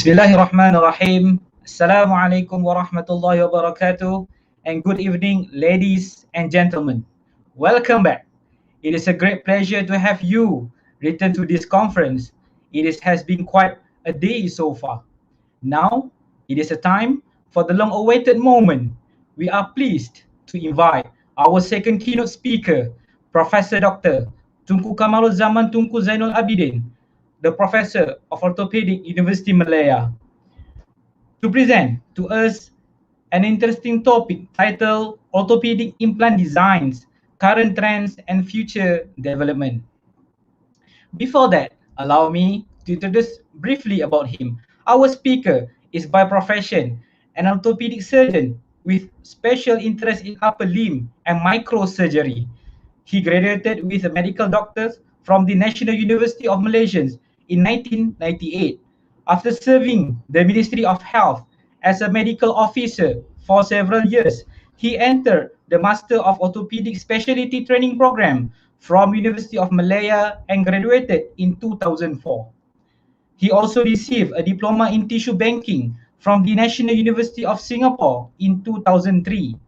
Bismillahirrahmanirrahim. Assalamualaikum warahmatullahi wabarakatuh. And good evening, ladies and gentlemen. Welcome back. It is a great pleasure to have you return to this conference. Has been quite a day so far. Now, it is a time for the long-awaited moment. We are pleased to invite our second keynote speaker, Professor Dr. Tunku Kamarul Zaman Tunku Zainol Abidin, the Professor of Orthopedic University Malaya, to present to us an interesting topic titled Orthopedic Implant Designs, Current Trends and Future Development. Before that, allow me to introduce briefly about him. Our speaker is by profession an orthopedic surgeon with special interest in upper limb and microsurgery. He graduated with a medical doctorate from the National University of Malaysia in 1998. After serving the Ministry of Health as a medical officer for several years, he entered the Master of Orthopedic Specialty Training Program from University of Malaya and graduated in 2004. He also received a diploma in tissue banking from the National University of Singapore in 2003.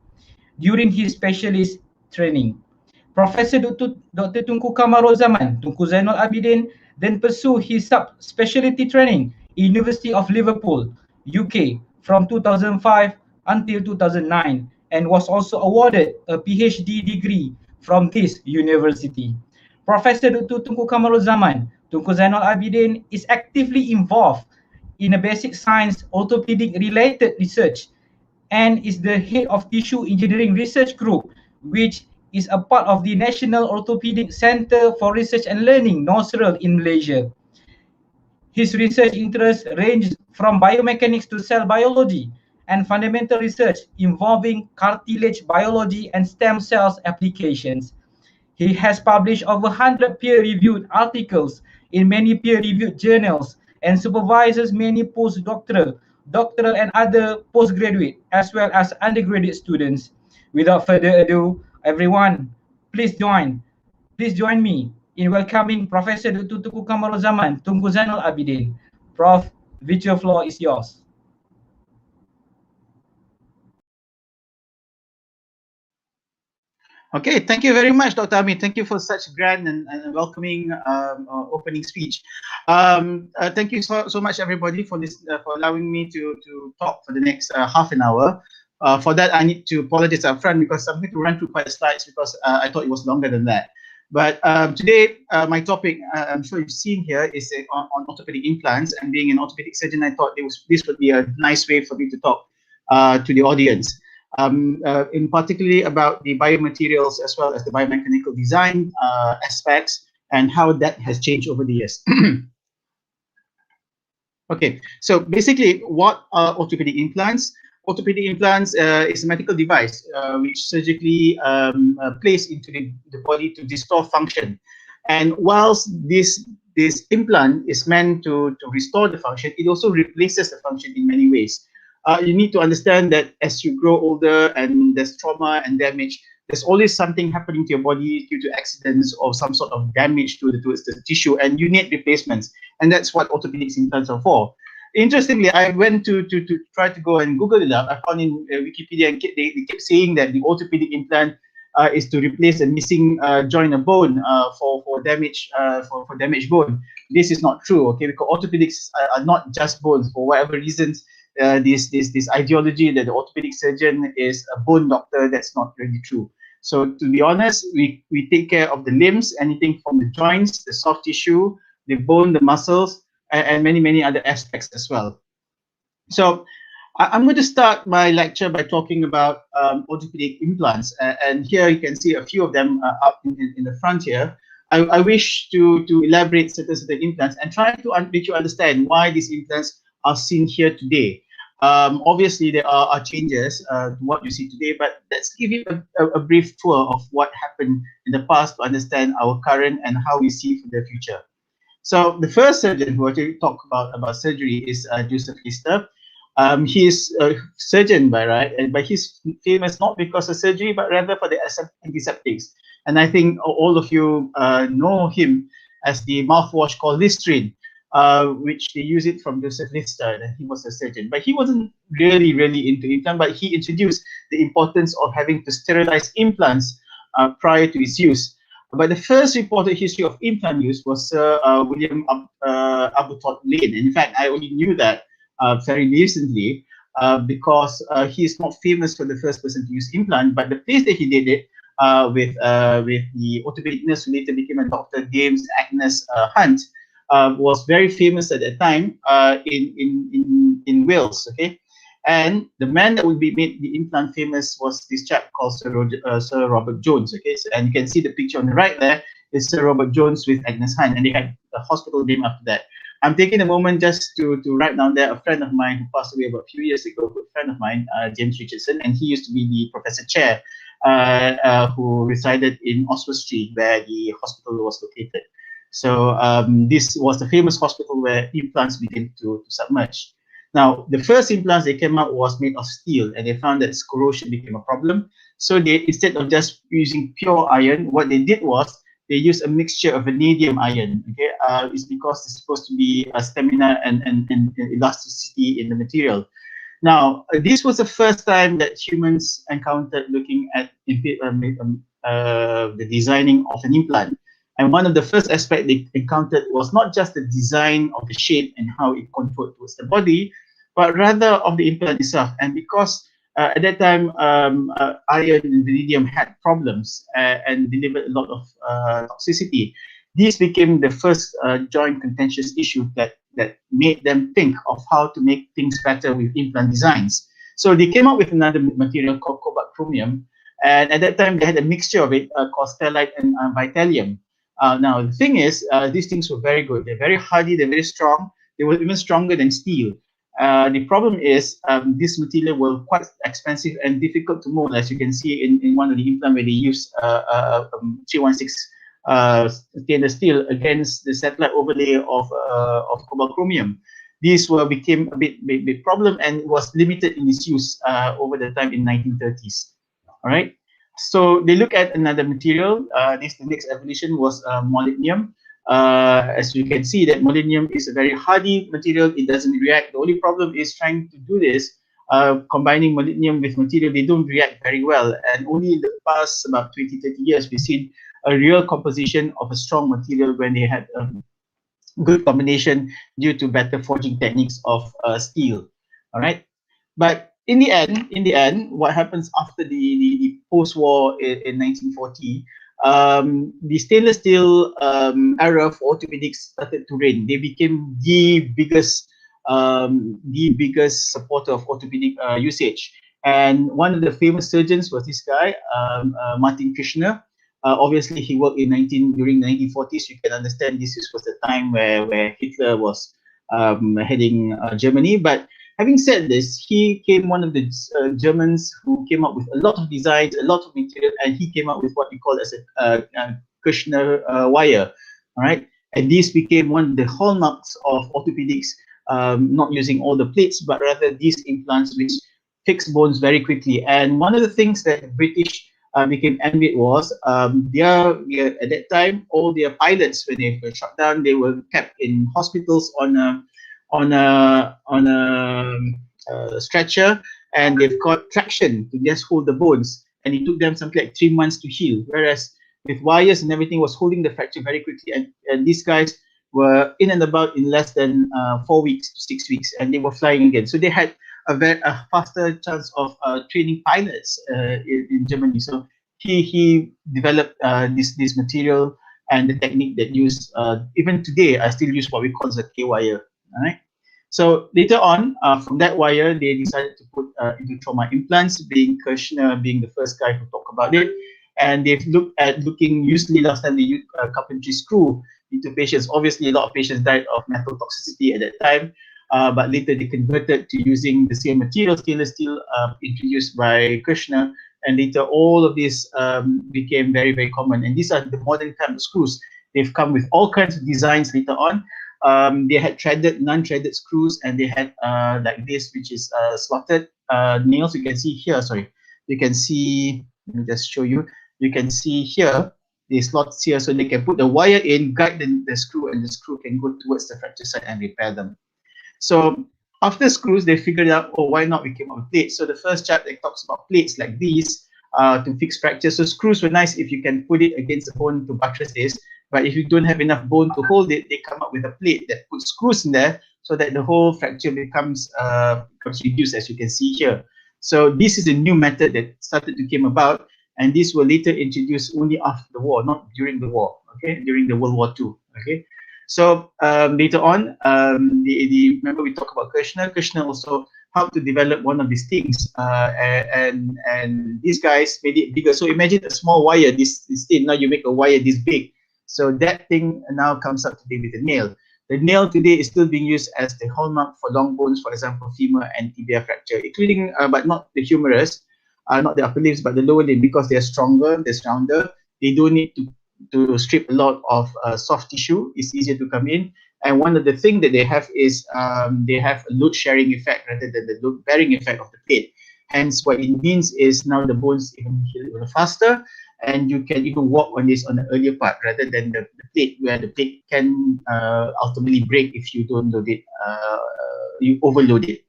During his specialist training, Professor Dr. Tunku Kamarul Zaman Tunku Zainol Abidin then pursued his sub-specialty training in University of Liverpool, UK from 2005 until 2009 and was also awarded a PhD degree from this university. Professor Dr. Tunku Kamarul Zaman Tunku Zainol Abidin is actively involved in a basic science orthopedic related research and is the head of Tissue Engineering Research Group, which is a part of the National Orthopedic Center for Research and Learning, NOSRL, in Malaysia. His research interests range from biomechanics to cell biology and fundamental research involving cartilage biology and stem cells applications. He has published over 100 peer-reviewed articles in many peer-reviewed journals and supervises many postdoctoral, doctoral, and other postgraduate as well as undergraduate students. Without further ado, everyone, please join me in welcoming Professor Dr. Tunku Kamarul Zaman Tunku Zainol Abidin. Prof, virtual floor is yours. Okay, thank you very much, Dr. Ami. Thank you for such grand and welcoming opening speech. Thank you so much, everybody, for this for allowing me to talk for the next half an hour. For that, I need to apologize up front because I'm going to run through quite the slides because I thought it was longer than that. But today, my topic, I'm sure you've seen here, is on orthopedic implants. And being an orthopedic surgeon, I thought this would be a nice way for me to talk to the audience. In particularly about the biomaterials as well as the biomechanical design aspects and how that has changed over the years. Okay, so basically, what are orthopedic implants? Orthopedic implants is a medical device which surgically placed into the body to restore function. And whilst this implant is meant to restore the function, it also replaces the function in many ways. You need to understand that as you grow older and there's trauma and damage, there's always something happening to your body due to accidents or some sort of damage towards the tissue, and you need replacements. And that's what orthopedic implants are for. Interestingly, I went to try to go and Google it up. I found in Wikipedia, and they kept saying that the orthopedic implant is to replace a missing joint of bone for damaged bone. This is not true, okay? Because orthopedics are not just bones. For whatever reasons, this ideology that the orthopedic surgeon is a bone doctor, that's not really true. So to be honest, we take care of the limbs, anything from the joints, the soft tissue, the bone, the muscles, and many other aspects as well. So I'm going to start my lecture by talking about orthopedic implants, and here you can see a few of them up in the front here. I wish to elaborate certain implants and try to make you understand why these implants are seen here today. Obviously, there are changes to what you see today, but let's give you a brief tour of what happened in the past to understand our current and how we see for the future. So the first surgeon who actually talk about surgery is Joseph Lister. He is a surgeon by right, but he's famous not because of surgery, but rather for the antiseptics. And I think all of you know him as the mouthwash called Listerine. which they use it from Joseph Lister, and he was a surgeon. But he wasn't really into implant, but he introduced the importance of having to sterilize implants prior to its use. But the first reported history of implant use was Sir William Abutot Lane. In fact, I only knew that very recently because he is not famous for the first person to use implant, but the place that he did it with the orthopedic nurse who later became a doctor, James Agnes Hunt, was very famous at that time in Wales. Okay, and the man that would be made the implant famous was this chap called Sir Robert Jones. Okay, so, and you can see the picture on the right there is Sir Robert Jones with Agnes Hunt, and they had a hospital named after that. I'm taking a moment just to write down there a friend of mine who passed away about a few years ago, a good friend of mine, James Richardson, and he used to be the professor chair who resided in Oxford Street, where the hospital was located. So this was the famous hospital where implants began to submerge. Now, the first implants they came out was made of steel, and they found that corrosion became a problem. So they, instead of just using pure iron, what they did was they used a mixture of vanadium iron. Okay, it's because it's supposed to be a stamina and elasticity in the material. Now, this was the first time that humans encountered looking at the designing of an implant. And one of the first aspects they encountered was not just the design of the shape and how it contoured towards the body, but rather of the implant itself. And because at that time, iron and vanadium had problems and delivered a lot of toxicity, this became the first joint contentious issue that made them think of how to make things better with implant designs. So they came up with another material called cobalt chromium, and at that time they had a mixture of it called stellite and vitalium. Now the thing is, these things were very good. They're very hardy. They're very strong. They were even stronger than steel. The problem is this material were quite expensive and difficult to mold, as you can see in one of the implants where they use 316 stainless steel against the satellite overlay of cobalt chromium. These became a big problem and was limited in its use over the time in 1930s. All right. So they look at another material. The next evolution was molybdenum. As you can see, that molybdenum is a very hardy material. It doesn't react. The only problem is trying to do this, combining molybdenum with material, they don't react very well. And only in the past about 20, 30 years, we've seen a real composition of a strong material when they had a good combination due to better forging techniques of steel. All right. But in the end, what happens after the post-war in 1940, the stainless steel era for orthopedics started to reign. They became the biggest supporter of orthopedic usage. And one of the famous surgeons was this guy, Martin Kirchner. Obviously, he worked during the 1940s. You can understand this was the time where Hitler was heading Germany. But having said this, he came one of the Germans who came up with a lot of designs, a lot of material, and he came up with what we call as a Kirchner wire. All right, and this became one of the hallmarks of orthopedics, not using all the plates, but rather these implants which fix bones very quickly. And one of the things that the British became envied was at that time all their pilots, when they were shot down, they were kept in hospitals on a stretcher, and they've got traction to just hold the bones, and it took them something like 3 months to heal, whereas with wires and everything was holding the fracture very quickly, and these guys were in and about in less than 4 weeks to 6 weeks, and they were flying again. So they had a faster chance of training pilots in Germany. So he developed this material and the technique that used even today. I still use what we call the K wire. All right. So later on, from that wire, they decided to put into trauma implants, being Kirchner being the first guy to talk about it. And they've usually last time they used a carpentry screw into patients. Obviously, a lot of patients died of metal toxicity at that time. But later they converted to using the same material, stainless steel, introduced by Kirchner. And later all of this became very, very common. And these are the modern type of screws. They've come with all kinds of designs later on. They had threaded, non-threaded screws, and they had like this, which is slotted nails. You can see here, sorry. You can see, let me just show you. You can see here, slots here so they can put the wire in, guide the screw, and the screw can go towards the fracture site and repair them. So after screws, they figured out, oh, why not we came up with plates? So the first chapter talks about plates like these to fix fractures. So screws were nice if you can put it against the bone to buttress this, but if you don't have enough bone to hold it, they come up with a plate that puts screws in there so that the whole fracture becomes reduced, as you can see here. So this is a new method that started to came about, and this will later introduced only after the war, not during the war, okay, during the World War II, okay. So later on, remember we talked about Kirshner. Kirshner also helped to develop one of these things, and these guys made it bigger. So imagine a small wire, this thing. Now you make a wire this big. So that thing now comes up today with a nail. The nail today is still being used as the hallmark for long bones, for example, femur and tibia fracture, including but not the humerus, not the upper limbs, but the lower limb, because they are stronger, they're rounder. They don't need to strip a lot of soft tissue. It's easier to come in. And one of the things that they have is they have a load sharing effect rather than the load bearing effect of the plate. Hence, what it means is now the bones even heal even faster, and you can even walk on this on the earlier part rather than the plate, where the plate can ultimately break if you don't load it, you overload it,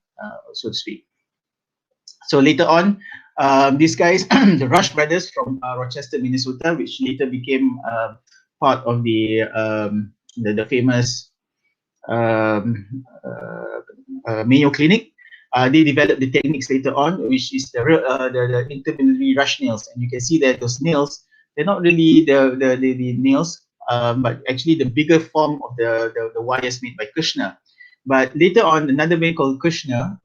so to speak. So later on, these guys, the Rush brothers from Rochester, Minnesota, which later became part of the famous Mayo Clinic. They developed the techniques later on, which is the intermediary rush nails, and you can see that those nails, they're not really the nails, but actually the bigger form of the wires made by Kirshner. But later on, another man called Kirshner,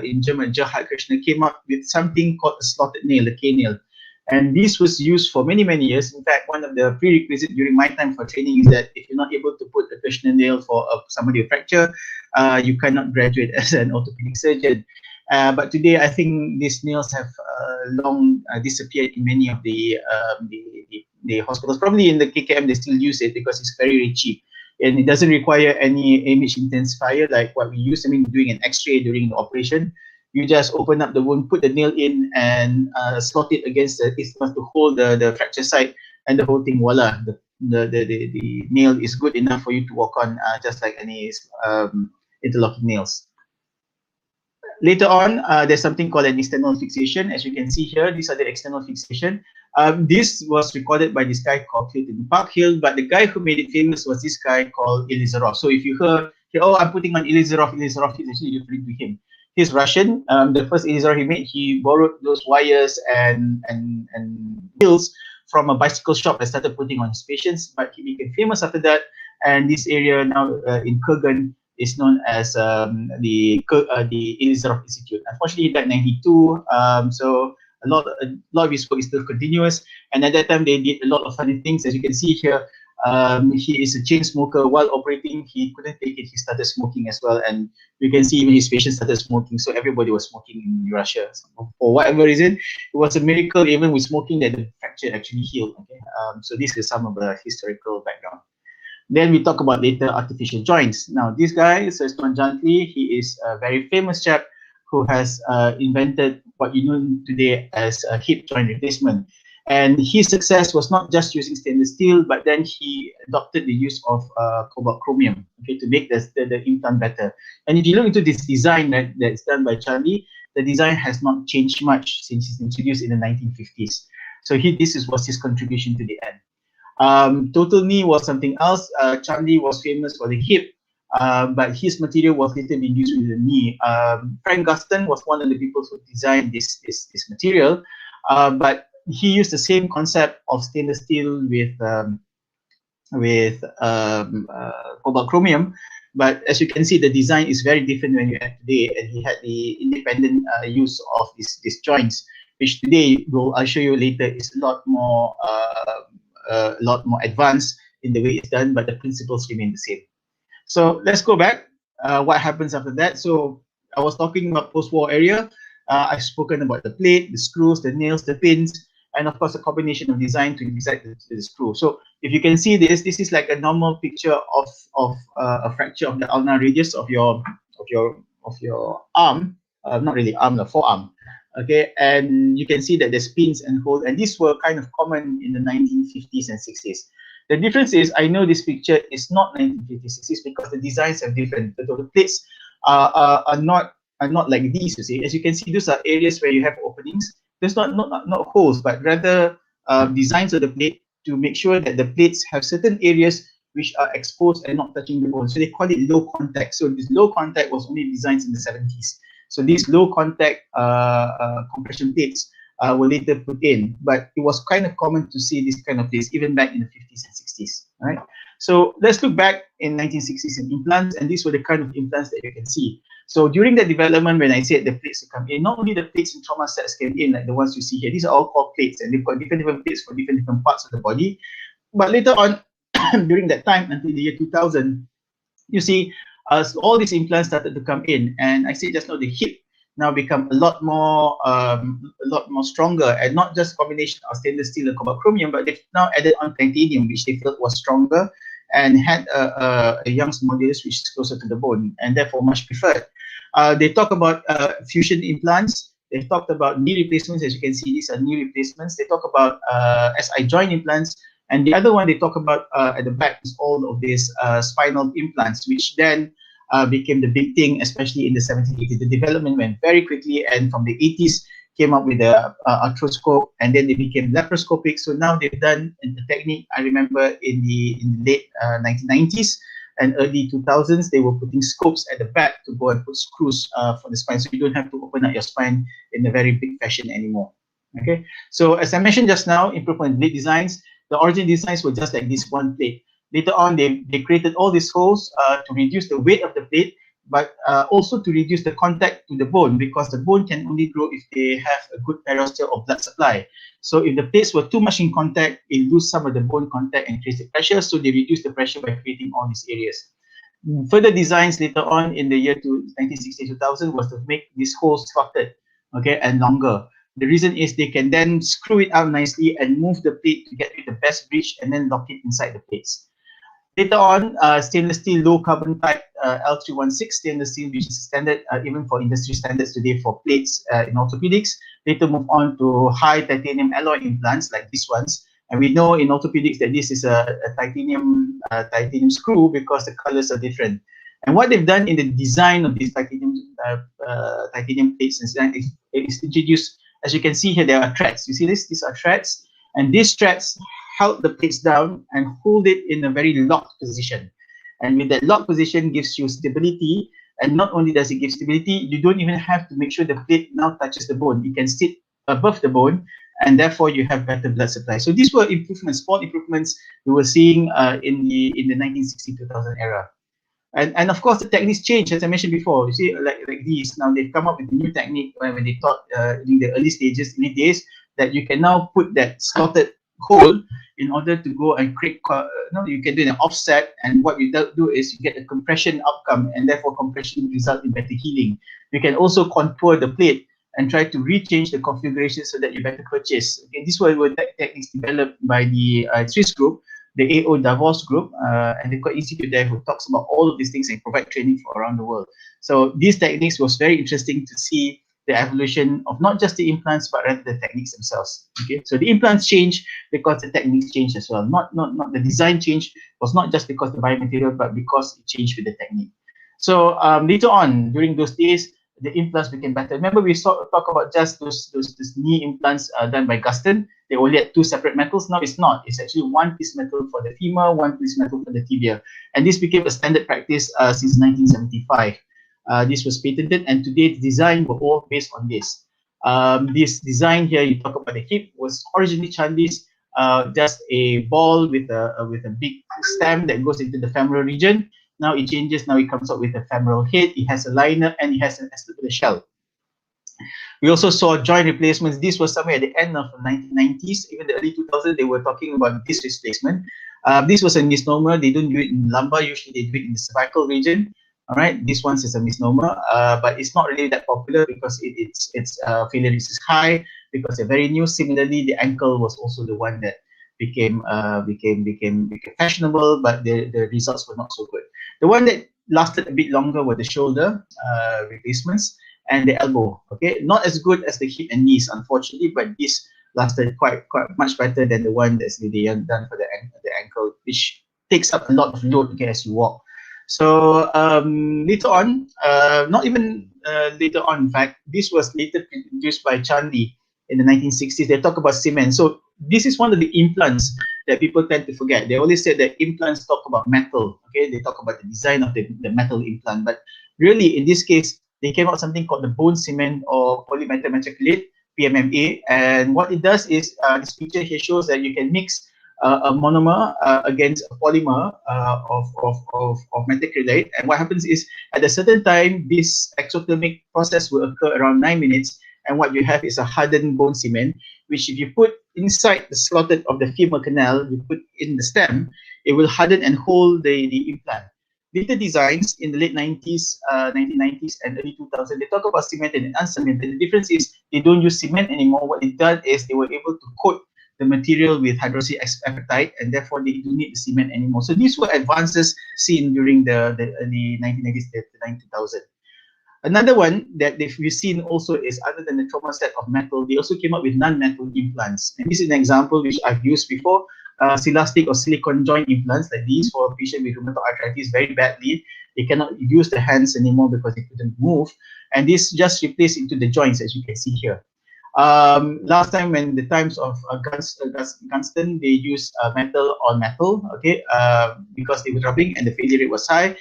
in German, Gerhard Kirshner, came up with something called a slotted nail, a K-nail. And this was used for many, many years. In fact, one of the prerequisites during my time for training is that if you're not able to put a Kirshner nail for somebody with fracture, you cannot graduate as an orthopedic surgeon. But today, I think these nails have long disappeared in many of the hospitals. Probably in the KKM, they still use it because it's very, very cheap. And it doesn't require any image intensifier like what we use. I mean, doing an X-ray during the operation, you just open up the wound, put the nail in, and slot it against the isthmus to hold the fracture site, and the whole thing, voila, the nail is good enough for you to walk on, just like any interlocking nails. Later on, there's something called an external fixation. As you can see here, these are the external fixation. This was recorded by this guy called Clayton Parkhill, but the guy who made it famous was this guy called Elizarov. So if you heard, oh, I'm putting on Elizarov is actually referring to him. He's Russian. The first Elizarov he made, he borrowed those wires and wheels from a bicycle shop and started putting on his patients, but he became famous after that. And this area now in Kurgan is known as the Elizarov Institute. Unfortunately, he died in 92. So a lot of his work is still continuous. And at that time, they did a lot of funny things. As you can see here, he is a chain smoker. While operating, he couldn't take it. He started smoking as well. And you can see even his patients started smoking. So everybody was smoking in Russia. So for whatever reason, it was a miracle even with smoking that the fracture actually healed. Okay? So this is some of the historical background. Then we talk about later artificial joints. Now, this guy, Sir Stone Jantley, he is a very famous chap who has invented what you know today as a hip joint replacement. And his success was not just using stainless steel, but then he adopted the use of cobalt chromium, okay, to make the implant better. And if you look into this design that's done by Charlie, the design has not changed much since it's introduced in the 1950s. So this was his contribution to the end. Total knee was something else. Charlie was famous for the hip, but his material was later being used with the knee. Frank Guston was one of the people who designed this material, but he used the same concept of stainless steel with cobalt chromium. But as you can see, the design is very different when you have today, and he had the independent use of these joints, which today I'll show you later is a lot more advanced in the way it's done, but the principles remain the same. So let's go back. What happens after that? So I was talking about post-war area. I've spoken about the plate, the screws, the nails, the pins, and of course a combination of design to exact the screw. So if you can see this is like a normal picture of a fracture of the ulnar radius of your arm, not really arm, the forearm. Okay, and you can see that there's pins and holes, and these were kind of common in the 1950s and 60s. The difference is, I know this picture is not 1950s, 60s because the designs are different. The plates are not like these. You see, as you can see, those are areas where you have openings. There's not holes, but rather designs of the plate to make sure that the plates have certain areas which are exposed and not touching the bone. So they call it low contact. So this low contact was only designed in the 70s. So these low contact compression plates were later put in, but it was kind of common to see this kind of plates even back in the 50s and 60s. Right. So let's look back in 1960s and implants, and these were the kind of implants that you can see. So during the development, when I said the plates to come in, not only the plates and trauma sets came in, like the ones you see here, these are all called plates, and they've got different plates for different parts of the body. But later on, during that time until the year 2000, you see, as all these implants started to come in, and I said just now, the hip now become a lot more stronger, and not just combination of stainless steel and cobalt chromium, but they've now added on titanium, which they felt was stronger and had a Young's modulus which is closer to the bone and therefore much preferred. They talk about fusion implants. They've talked about knee replacements. As you can see, these are knee replacements. They talk about SI joint implants. And the other one they talk about at the back is all of these spinal implants, which then became the big thing, especially in the 70s, 80s. The development went very quickly, and from the 80s came up with the arthroscope, and then they became laparoscopic. So now they've done the technique. I remember in the late 1990s and early 2000s, they were putting scopes at the back to go and put screws for the spine, so you don't have to open up your spine in a very big fashion anymore. Okay, so as I mentioned just now, improvement in blade designs. The origin designs were just like this one plate. Later on, they created all these holes to reduce the weight of the plate, but also to reduce the contact to the bone, because the bone can only grow if they have a good periosteal or blood supply. So if the plates were too much in contact, it lose some of the bone contact and creates the pressure, so they reduce the pressure by creating all these areas. Further designs later on in the year 1960-2000 was to make these holes slotted, okay, and longer. The reason is they can then screw it out nicely and move the plate to get rid of the best breach and then lock it inside the plates. Later on, stainless steel low carbon type L316 stainless steel, which is standard even for industry standards today for plates in orthopedics. Later move on to high titanium alloy implants like these ones. And we know in orthopedics that this is a titanium screw because the colors are different. And what they've done in the design of these titanium plates is introduced, as you can see here, there are threads. You see this? These are threads. And these threads held the plates down and hold it in a very locked position. And with that locked position gives you stability. And not only does it give stability, you don't even have to make sure the plate now touches the bone. You can sit above the bone, and therefore you have better blood supply. So these were improvements, small improvements we were seeing in the 1960-2000 era. And of course the techniques change, as I mentioned before. You see, like these, now they've come up with a new technique when they thought in the early days, that you can now put that slotted hole in order to go and create, you can do an offset, and what you do is you get a compression outcome, and therefore compression result in better healing. You can also contour the plate and try to rechange the configuration so that you better purchase. Okay, these were techniques developed by the Swiss group, the AO Davos group, and they've got institute there who talks about all of these things and provide training for around the world. So these techniques was very interesting to see the evolution of not just the implants, but rather the techniques themselves. Okay, so the implants change because the techniques change as well. Not the design change was not just because the biomaterial, but because it changed with the technique. So later on, during those days, the implants became better. Remember, we talk about just those knee implants done by Guston. They only had two separate metals. Now it's not. It's actually one piece metal for the femur, one piece metal for the tibia. And this became a standard practice since 1975. This was patented, and today the design were all based on this. This design here, you talk about the hip, was originally Chandi's just a ball with a big stem that goes into the femoral region. Now it changes. Now it comes up with a femoral head. It has a liner and it has a shell. We also saw joint replacements. This was somewhere at the end of the 1990s, even the early 2000s. They were talking about disc replacement. This was a misnomer. They don't do it in lumbar. Usually they do it in the cervical region. All right, this one is a misnomer, but it's not really that popular because its failure risk is high because they're very new. Similarly, the ankle was also the one that became fashionable, but the results were not so good. The one that lasted a bit longer were the shoulder replacements. and the elbow. Okay, not as good as the hip and knees, unfortunately, but this lasted quite much better than the one that's really done for the ankle, which takes up a lot of load, okay, as you walk. So later on, not even later on, in fact, this was later produced by Chanli in the 1960s. They talk about cement. So this is one of the implants that people tend to forget. They always say that implants talk about metal. Okay, they talk about the design of the metal implant, but really in this case, they came out something called the bone cement or polymetal methacrylate, PMMA. And what it does is this picture here shows that you can mix a monomer against a polymer of methacrylate. And what happens is at a certain time, this exothermic process will occur around 9 minutes. And what you have is a hardened bone cement, which if you put inside the slotted of the femur canal, you put in the stem, it will harden and hold the implant. Later designs in the late 90s, 1990s and early 2000s, they talk about cemented and uncemented. The difference is they don't use cement anymore. What they've done is they were able to coat the material with hydroxy apatite, and therefore they don't need the cement anymore. So these were advances seen during the early 1990s to the 2000s. Another one that we've seen also is, other than the trauma set of metal, they also came up with non-metal implants. And this is an example which I've used before. Silastic or silicone joint implants like these for a patient with rheumatoid arthritis very badly. They cannot use the hands anymore because they couldn't move. And this just replaced into the joints, as you can see here. Last time, when the times of Gunston, they used metal on metal, okay, because they were rubbing and the failure rate was high.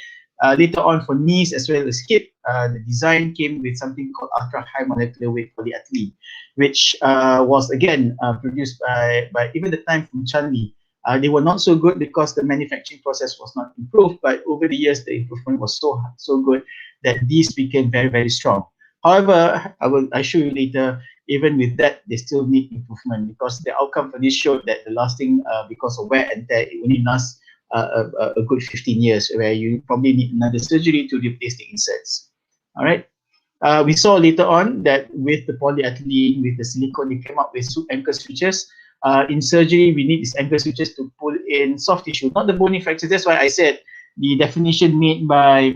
Later on, for knees as well as hip, the design came with something called ultra high molecular weight polyethylene, which was again produced by even the time from Chanli. They were not so good because the manufacturing process was not improved, but over the years the improvement was so good that these became very strong. However, I show you later, even with that, they still need improvement because the outcome for this showed that the lasting, because of wear and tear, it only lasts a good 15 years, where you probably need another surgery to replace the inserts. All right. We saw later on that with the polyethylene, with the silicone, they came up with anchor sutures. In surgery, we need these anchor sutures to pull in soft tissue, not the bony fractures. That's why I said the definition made by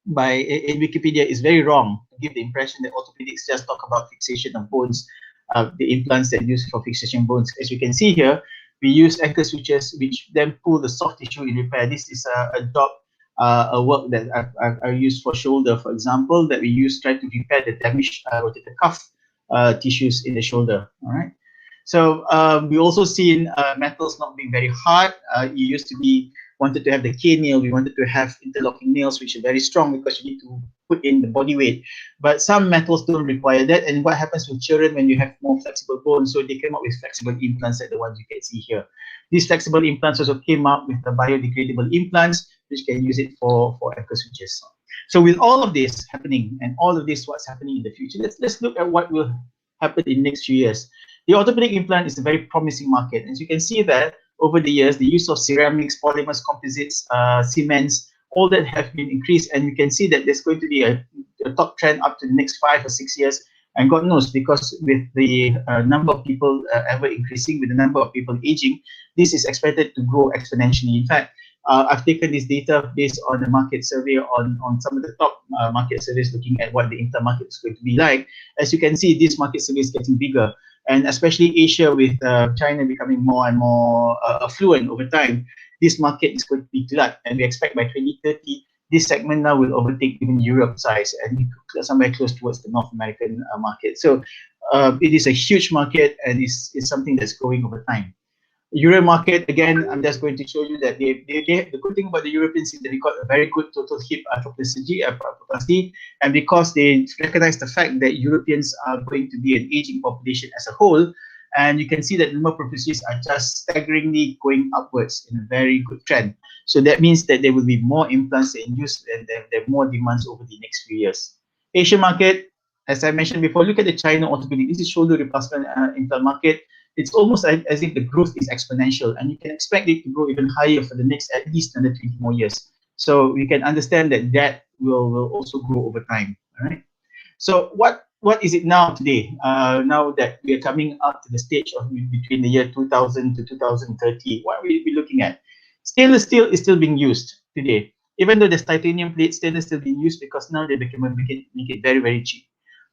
in Wikipedia is very wrong, to give the impression that orthopedics just talk about fixation of bones, the implants that are used for fixation bones. As you can see here, we use anchor sutures which then pull the soft tissue in repair. This is a job, a work that I used for shoulder, for example, that we use try to repair the damaged rotator cuff tissues in the shoulder. All right. So we also seen metals not being very hard. You used to be wanted to have the K nail. We wanted to have interlocking nails, which are very strong because you need to put in the body weight. But some metals don't require that. And what happens with children when you have more flexible bones? So they came up with flexible implants like the ones you can see here. These flexible implants also came up with the biodegradable implants, which can use it for anchor sutures. So with all of this happening and all of this what's happening in the future, let's look at what will happen in the next few years. The orthopedic implant is a very promising market. As you can see that over the years, the use of ceramics, polymers, composites, cements, all that have been increased. And you can see that there's going to be a top trend up to the next 5 or 6 years. And God knows, because with the number of people ever increasing, with the number of people aging, this is expected to grow exponentially. In fact, I've taken this data based on the market survey on some of the top market surveys looking at what the implant market is going to be like. As you can see, this market survey is getting bigger. And especially Asia, with China becoming more and more affluent over time, this market is going to be glut. And we expect by 2030, this segment now will overtake even Europe size and somewhere close towards the North American market. So it is a huge market, and it's something that's growing over time. Euro market, again, I'm just going to show you that the good thing about the Europeans is that they got a very good total hip arthroplasty, and because they recognize the fact that Europeans are going to be an aging population as a whole, and you can see that the number of procedures are just staggeringly going upwards in a very good trend. So that means that there will be more implants in use, and there are more demands over the next few years. Asian market, as I mentioned before, look at the China orthopedic. This is shoulder replacement implant market. It's almost as if the growth is exponential, and you can expect it to grow even higher for the next at least another 20 more years. So we can understand that will also grow over time. All right. So what is it now today? Now that we are coming up to the stage of between the year 2000 to 2030, what are we looking at? Stainless steel is still being used today. even though there's titanium plate, stainless steel being used because now they make it very, very cheap.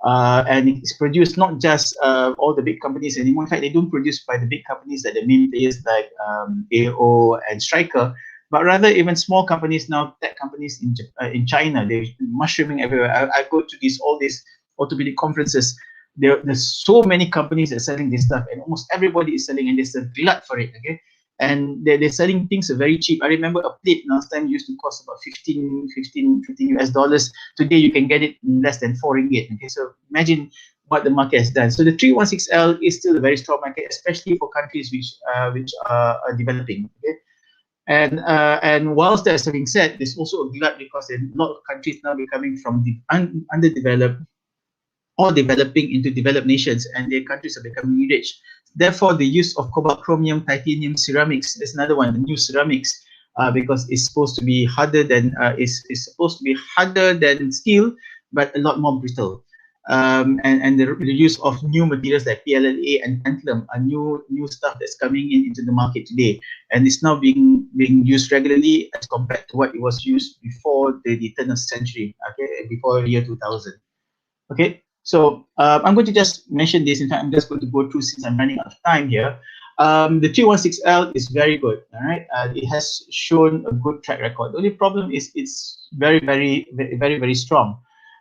And it's produced not just all the big companies anymore. In fact, they don't produce by the big companies like the main players like AO and Striker, but rather even small companies now, tech companies in China, they're mushrooming everywhere. I go to all these orthopedic conferences. There's so many companies that are selling this stuff, and almost everybody is selling, and there's a glut for it. Okay, and they're selling things very cheap. I remember a plate last time used to cost about 15 US dollars. Today you can get it in less than 4 ringgit. Okay, so imagine what the market has done. So the 316L is still a very strong market, especially for countries which are developing. Okay. And whilst that's having said, there's also a glut because a lot of countries now becoming from the underdeveloped or developing into developed nations, and their countries are becoming rich. Therefore, the use of cobalt, chromium, titanium, ceramics is another one, the new ceramics, because it's supposed to be harder than steel, but a lot more brittle. And the use of new materials like PLLA and tantalum are new stuff that's coming into the market today, and it's now being used regularly as compared to what it was used before the turn of the century, okay, before the year 2000. Okay, so I'm going to just mention this. In fact, I'm just going to go through since I'm running out of time here. The 316L is very good. All right, it has shown a good track record. The only problem is it's very, very strong.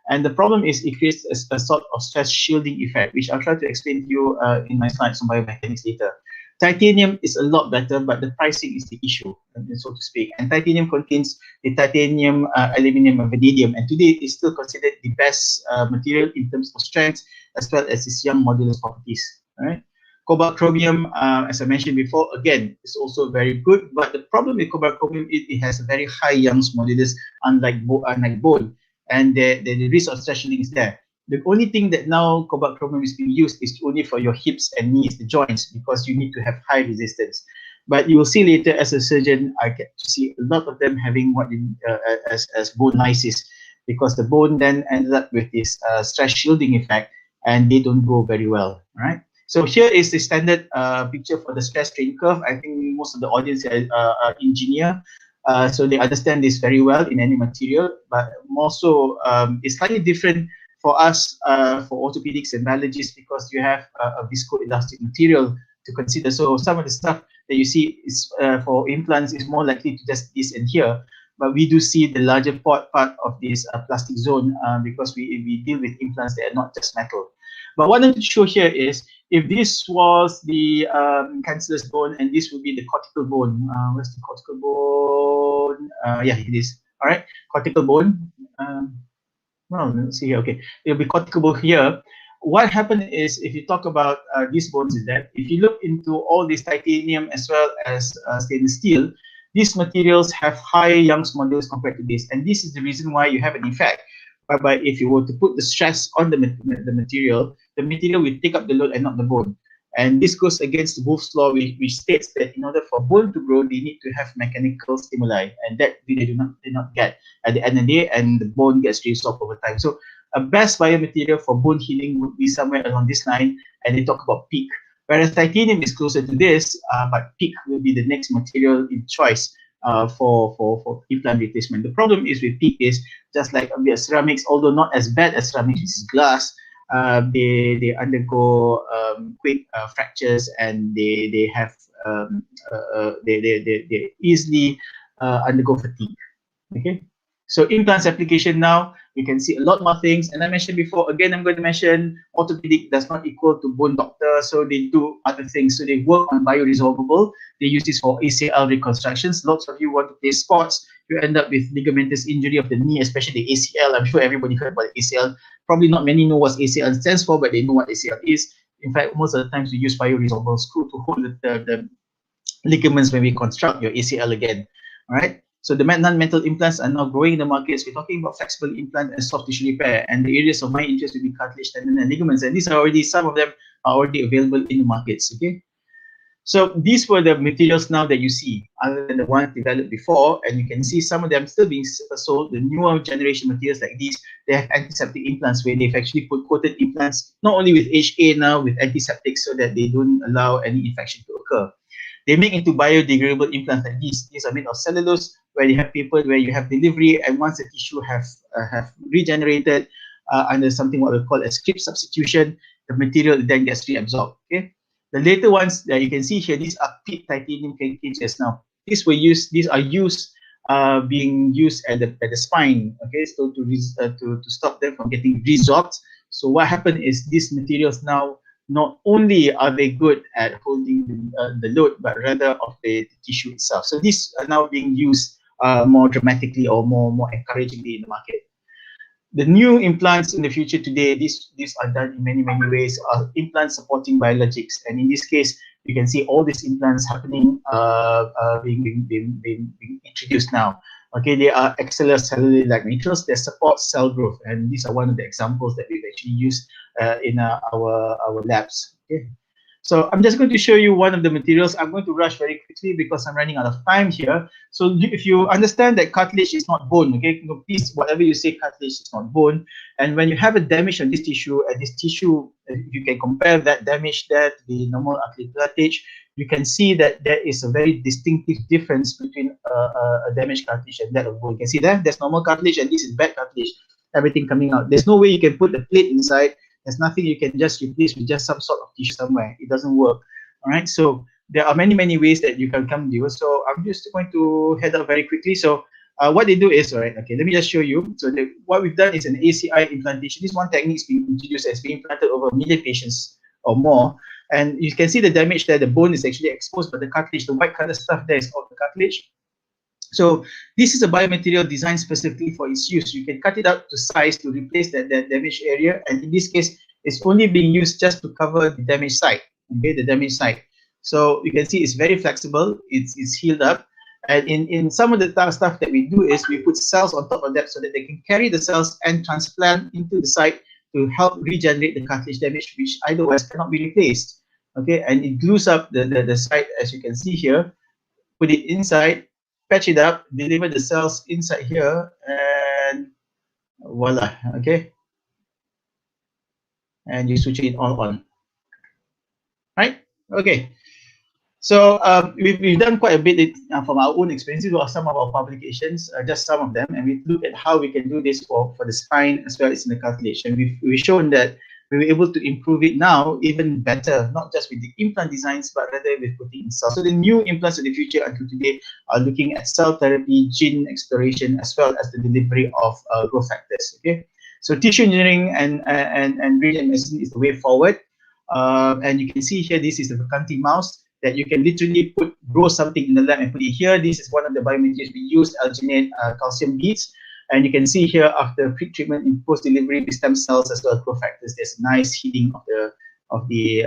And the problem is it creates a sort of stress shielding effect, which I'll try to explain to you in my slides on biomechanics later. Titanium is a lot better, but the pricing is the issue, so to speak. And titanium contains the titanium, aluminum, and vanadium, and today is still considered the best material in terms of strength as well as its young modulus properties. All right. Cobalt chromium, as I mentioned before, again, is also very good. But the problem with cobalt chromium is it has a very high Young's modulus, unlike bone, and the risk of stress shielding is there. The only thing that now cobalt chromium is being used is only for your hips and knees, the joints, because you need to have high resistance. But you will see later, as a surgeon, I get to see a lot of them having what as bone lysis, because the bone then ended up with this stress shielding effect, and they don't grow very well. Right. So here is the standard picture for the stress strain curve. I think most of the audience are engineer. So they understand this very well in any material, but more so it's slightly different for us, for orthopedics and biologists, because you have a viscoelastic material to consider. So some of the stuff that you see is for implants is more likely to just this and here, but we do see the larger part of this plastic zone because we deal with implants that are not just metal. But what I'm to show here is, if this was the cancellous bone and this would be the cortical bone. Where's the cortical bone? Yeah, it is. All right, cortical bone. Well, let's see here. Okay, it'll be cortical bone here. What happened is, if you talk about these bones, is that if you look into all this titanium as well as stainless steel, these materials have high Young's modulus compared to this, and this is the reason why you have an effect. Whereby if you were to put the stress on the material will take up the load and not the bone. And this goes against Wolff's law, which states that in order for bone to grow, they need to have mechanical stimuli, and that they do not get at the end of the day, and the bone gets resorbed over time. So a best biomaterial for bone healing would be somewhere along this line, and they talk about PEEK. Whereas titanium is closer to this, but PEEK will be the next material in choice for implant replacement. The problem is with PEEK is, just like ceramics, although not as bad as ceramics, which is glass, they undergo quick fractures, and they easily undergo fatigue. Okay, so implants application now, we can see a lot more things. And I mentioned before, again, I'm going to mention orthopedic does not equal to bone doctor, so they do other things. So they work on bioresorbable. They use this for ACL reconstructions. Lots of you want to play sports, you end up with ligamentous injury of the knee, especially the ACL. I'm sure everybody heard about ACL. Probably not many know what ACL stands for, but they know what ACL is. In fact, most of the times we use bioresorbable screw to hold the ligaments when we construct your ACL again. All right. So the non-metal implants are now growing in the markets. We're talking about flexible implant and soft tissue repair, and the areas of my interest will be cartilage, tendon, and ligaments. And these are already, some of them are already available in the markets. Okay. So these were the materials now that you see, other than the ones developed before, and you can see some of them still being sold. The newer generation materials like these, they have antiseptic implants where they've actually put coated implants, not only with HA now, with antiseptics, so that they don't allow any infection to occur. They make into biodegradable implants like these. These are made of cellulose, where you have paper, where you have delivery, and once the tissue have regenerated under something what we call a script substitution, the material then gets reabsorbed. Okay. The later ones that you can see here, these are pit titanium cages. Now, these are used being used at the spine. Okay, so to stop them from getting resorbed. So what happened is these materials now not only are they good at holding the load, but rather of the tissue itself. So these are now being used more dramatically or more encouragingly in the market. The new implants in the future today, these are done in many ways. Implants supporting biologics, and in this case, you can see all these implants happening, being introduced now. Okay, they are extracellular-like materials that support cell growth, and these are one of the examples that we've actually used in our labs. Okay. So I'm just going to show you one of the materials. I'm going to rush very quickly because I'm running out of time here. So if you understand that cartilage is not bone, okay, please, whatever you say, cartilage is not bone. And when you have a damage on this tissue, if you can compare that damage there to the normal athletic cartilage, you can see that there is a very distinctive difference between a damaged cartilage and that of bone. You can see there's normal cartilage and this is bad cartilage, everything coming out. There's no way you can put a plate inside. There's nothing you can just replace with just some sort of tissue somewhere. It doesn't work. All right. So there are many ways that you can come to. So I'm just going to head out very quickly. So what they do is, all right, okay, let me just show you. So what we've done is an ACI implantation. This one technique is being introduced as being implanted over 1 million patients or more. And you can see the damage there. The bone is actually exposed, but the cartilage, the white color stuff there is called the cartilage. So this is a biomaterial designed specifically for its use. You can cut it out to size to replace that damaged area, and in this case, it's only being used just to cover the damaged site. Okay, the damaged site. So you can see it's very flexible. It's healed up, and in some of the stuff that we do is we put cells on top of that so that they can carry the cells and transplant into the site to help regenerate the cartilage damage, which otherwise cannot be replaced. Okay, and it glues up the site as you can see here. Put it inside, patch it up, deliver the cells inside here, and voila. Okay, and you switch it all on. Right? Okay. So we've done quite a bit from our own experiences or some of our publications, just some of them, and we've looked at how we can do this for the spine as well as in the cartilage. And we've shown that we were able to improve it now even better, not just with the implant designs, but rather with putting in cells. So the new implants of the future until today are looking at cell therapy, gene exploration, as well as the delivery of growth factors. Okay, so tissue engineering and regeneration medicine is the way forward. And you can see here, this is the vacanti mouse that you can literally grow something in the lab and put it here. This is one of the biomaterials we use, alginate calcium beads. And you can see here after pre-treatment in post-delivery with stem cells as well as growth factors, there's nice healing of the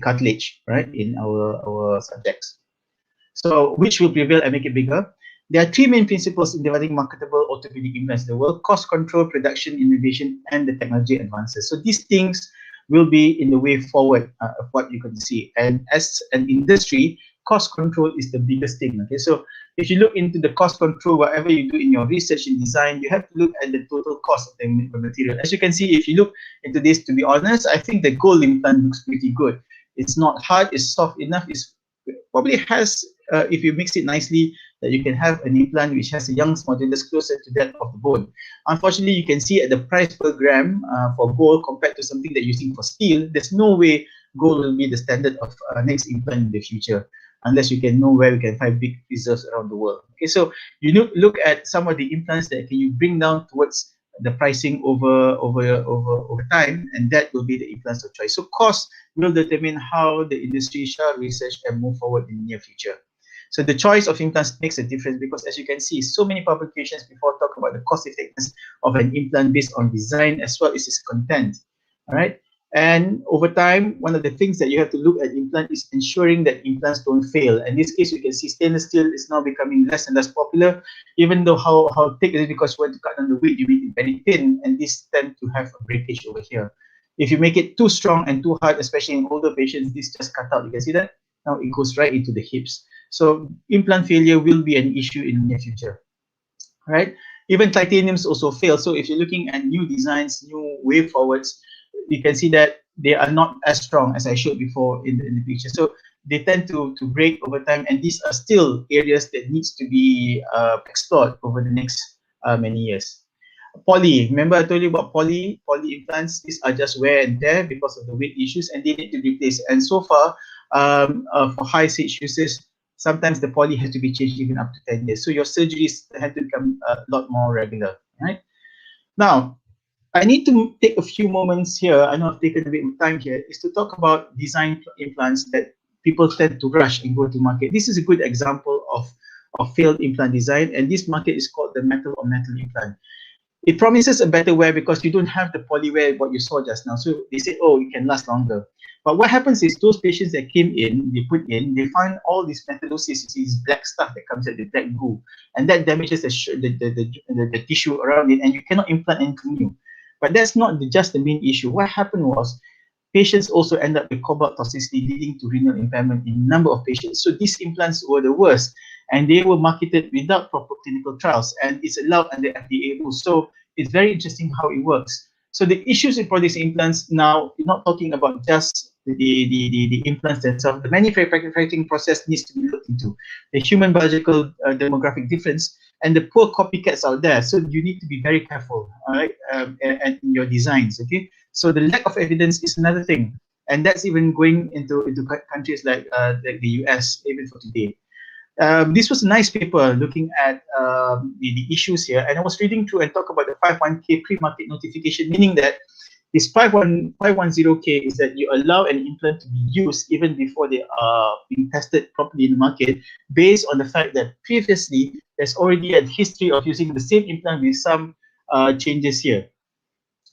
cartilage, right, in our subjects. So which will prevail and make it bigger? There are three main principles in developing marketable orthopedic implants in the world: cost control, production, innovation, and the technology advances. So these things will be in the way forward of what you can see. And as an industry, cost control is the biggest thing. Okay, so if you look into the cost control, whatever you do in your research and design, you have to look at the total cost of the material. As you can see, if you look into this, to be honest, I think the gold implant looks pretty good. It's not hard, it's soft enough, it's probably has, if you mix it nicely, that you can have an implant which has a Young's modulus closer to that of the bone. Unfortunately, you can see at the price per gram for gold compared to something that you're using for steel, there's no way gold will be the standard of next implant in the future, unless you can know where we can find big reserves around the world. Okay, so you look at some of the implants that can you bring down towards the pricing over time, and that will be the implants of choice. So cost will determine how the industry shall research and move forward in the near future. So the choice of implants makes a difference because, as you can see, so many publications before talk about the cost effectiveness of an implant based on design as well as its content. All right. And over time, one of the things that you have to look at implant is ensuring that implants don't fail. In this case, you can see stainless steel is now becoming less and less popular, even though how thick it is, because when you cut down the weight, you make it very thin, and this tend to have a breakage over here. If you make it too strong and too hard, especially in older patients, this just cut out. You can see that? Now it goes right into the hips. So implant failure will be an issue in the near future. Right? Even titaniums also fail. So if you're looking at new designs, new way forwards, you can see that they are not as strong as I showed before in the picture. So they tend to break over time, and these are still areas that needs to be explored over the next many years. Poly, remember I told you about poly implants. These are just wear and tear because of the weight issues, and they need to be replaced. And so far, for high stage users, sometimes the poly has to be changed even up to 10 years. So your surgeries have to become a lot more regular, right? Now, I need to take a few moments here. I know I've taken a bit of time here, is to talk about design implants that people tend to rush and go to market. This is a good example of failed implant design, and this market is called the metal on metal implant. It promises a better wear because you don't have the polywear what you saw just now. So they say, oh, it can last longer. But what happens is those patients that came in, they put in, they find all this metallosis, this black stuff that comes out, the black goo, and that damages the tissue around it, and you cannot implant anything new. But that's not just the main issue. What happened was patients also end up with cobalt toxicity, leading to renal impairment in a number of patients. So these implants were the worst, and they were marketed without proper clinical trials, and it's allowed under FDA rules. So it's very interesting how it works. So the issues with these implants now, we're not talking about just the implants themselves. The manufacturing process needs to be looked into. The human biological demographic difference and the poor copycats out there. So you need to be very careful, all right, in your designs. Okay. So the lack of evidence is another thing, and that's even going into countries like the US even for today. This was a nice paper looking at the issues here, and I was reading through and talk about the 51K pre-market notification, meaning that this 510K is that you allow an implant to be used even before they are being tested properly in the market, based on the fact that previously there's already a history of using the same implant with some changes here.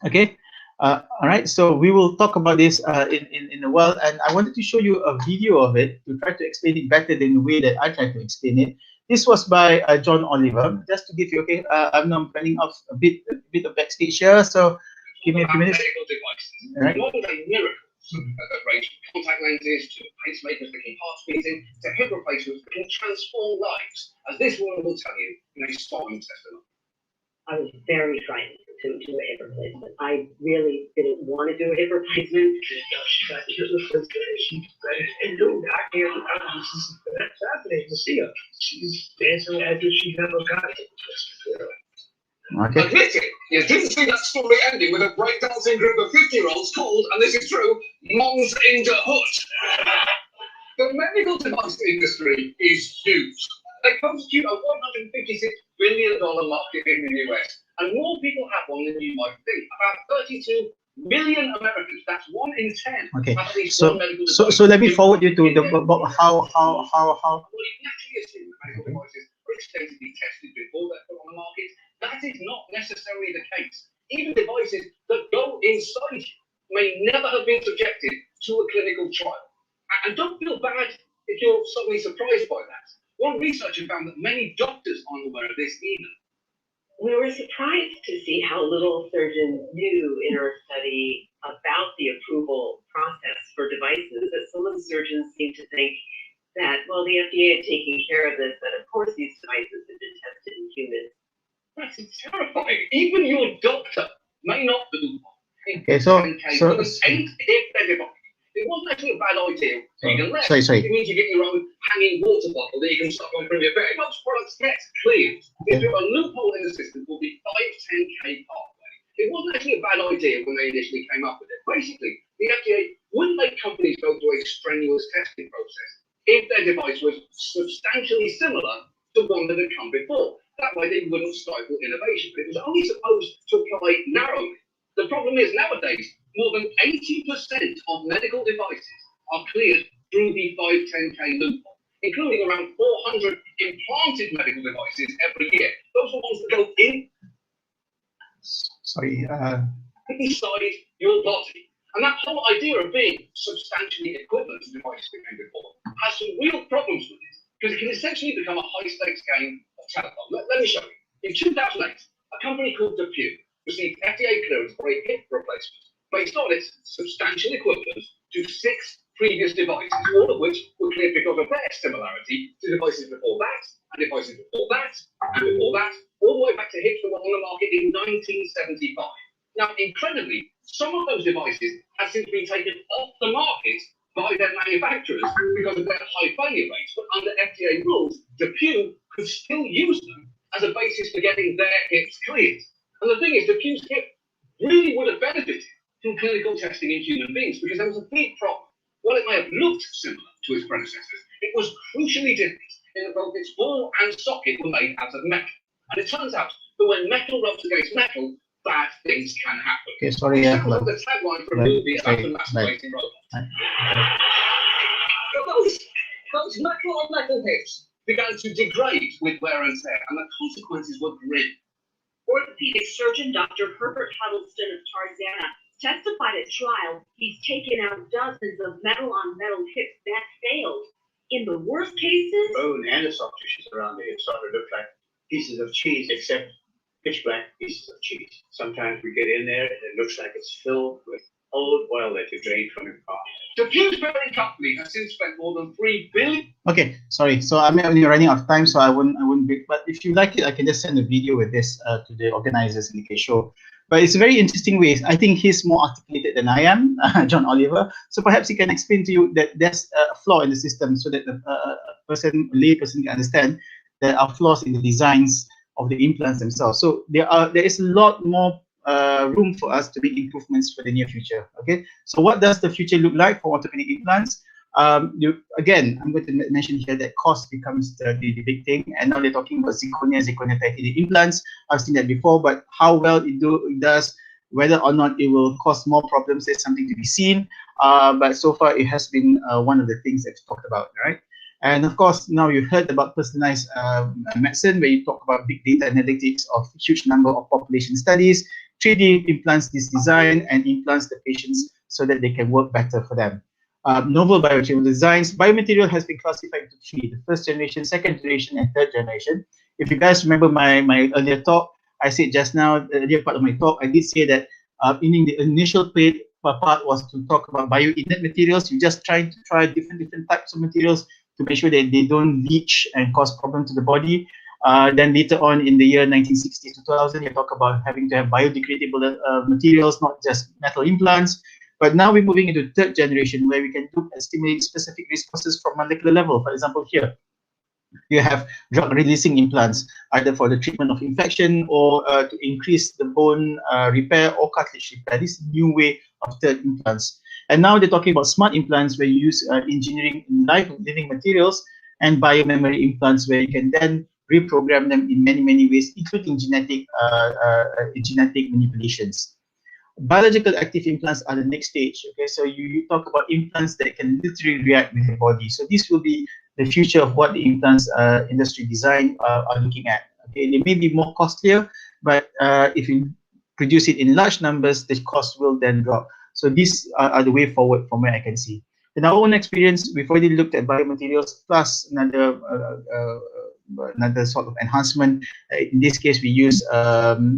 Okay. All right, so we will talk about this in a while, and I wanted to show you a video of it to try to explain it better than the way that I tried to explain it. This was by John Oliver. Just to give you, okay, I'm now running off a bit of backstage here, so give me a few minutes. Medical devices. Right. Modern day miracles that range from contact lenses to pacemakers that keep hearts beating to hip replacements that can transform lives, as this woman will tell you in a solemn testimony. I was very frightened to do a hip replacement. I really didn't want to do a hip replacement. She's fascinating to see her. She's dancing as if she never got it. Okay. Admit it, you didn't see that story ending with a breakdancing group of 50-year-olds called, and this is true, Moms in the Hood. The medical device industry is huge. They constitute a $156 billion market in the US, and more people have one than you might think. About 32 million Americans, that's 1 in 10. Okay, have at least so one medical device. so let me forward you to the about how. Well, you naturally assume that medical devices are extensively tested before they're put on the market. That is not necessarily the case. Even devices that go inside you may never have been subjected to a clinical trial. And don't feel bad if you're suddenly surprised by that. One researcher found that many doctors aren't aware of this either. We were surprised to see how little surgeons knew in our study about the approval process for devices, that some of the surgeons seemed to think that, well, the FDA had taken care of this, that of course these devices had been tested in humans. That's terrifying. Even your doctor may not do one. Okay, so it wasn't actually a bad idea. Sorry. It means you get your own hanging water bottle that you can stop on from your bed. Most products get cleared. If you're a loophole in the system called the 510K pathway. It wasn't actually a bad idea when they initially came up with it. Basically, the FDA wouldn't make companies go through a strenuous testing process if their device was substantially similar to one that had come before. That way they wouldn't stifle innovation. But it was only supposed to apply narrowly. The problem is nowadays, more than 80% of medical devices are cleared through the 510K loophole, including around 400 implanted medical devices every year. Those are ones that go inside your body. And that whole idea of being substantially equivalent to devices that came before has some real problems with it, because it can essentially become a high-stakes game of telephone. Let me show you. In 2008, a company called DePuy received FDA clearance for a hip replacement based on its substantial equivalence to 6 previous devices, all of which were cleared because of their similarity to devices before that, and devices before that, and before that, all the way back to hips that were on the market in 1975. Now, incredibly, Some of those devices have since been taken off the market by their manufacturers because of their high failure rates. But under FDA rules, DePuy could still use them as a basis for getting their hips cleared. And the thing is, DePuy's hip really would have benefited from clinical testing in human beings because there was a big problem. While it may have looked similar to its predecessors, it was crucially different in that both its ball and socket were made out of metal. And it turns out that when metal rubs against metal, bad things can happen. Okay, sorry. That was the tagline for a movie about the masturbating robot. Those metal hips began to degrade with wear and tear, and the consequences were grim. Orthopedic surgeon Dr. Herbert Huddleston of Tarzana testified at trial he's taken out dozens of metal-on-metal hips that failed. In the worst cases, bone and the soft tissues around the hips sort of look like pieces of cheese, except pitch black pieces of cheese. Sometimes we get in there and it looks like it's filled with old oil that you drained from your car. DePuy's parent company has since spent more than $3 billion. Okay, sorry. So I'm only running out of time, so I wouldn't be. But if you like it, I can just send a video with this to the organizers and they can show. But it's a very interesting way. I think he's more articulated than I am, John Oliver. So perhaps he can explain to you that there's a flaw in the system, so that the lay person can understand there are flaws in the designs of the implants themselves. So there is a lot more room for us to make improvements for the near future. Okay, so what does the future look like for orthopedic implants? Again, I'm going to mention here that cost becomes the big thing, and now they're talking about zirconia titanium implants. I've seen that before, but how well it does, whether or not it will cause more problems, is something to be seen. But so far, it has been one of the things that's talked about, right? And of course, now you heard about personalized medicine, where you talk about big data analytics of huge number of population studies, 3D implants this design and implants the patients so that they can work better for them. Novel biomaterial designs. Biomaterial has been classified into three: the first generation, second generation, and third generation. If you guys remember my earlier talk, I said just now, the earlier part of my talk, I did say that in the initial part was to talk about bio-inert materials. You just try different types of materials to make sure that they don't leach and cause problem to the body. Then later on in the year 1960 to 2000, you talk about having to have biodegradable materials, not just metal implants. But now we're moving into third generation, where we can look at stimulate specific responses from molecular level. For example, here you have drug-releasing implants, either for the treatment of infection or to increase the bone repair or cartilage repair. This new way of third implants. And now they're talking about smart implants, where you use engineering in living materials, and biomemory implants, where you can then reprogram them in many ways, including genetic manipulations. Biological active implants are the next stage. Okay, so you talk about implants that can literally react with the body. So this will be the future of what the implants industry design are looking at. Okay, they may be more costlier, but if you produce it in large numbers, the cost will then drop. So these are the way forward from where I can see. In our own experience, we've already looked at biomaterials plus another sort of enhancement. In this case, we use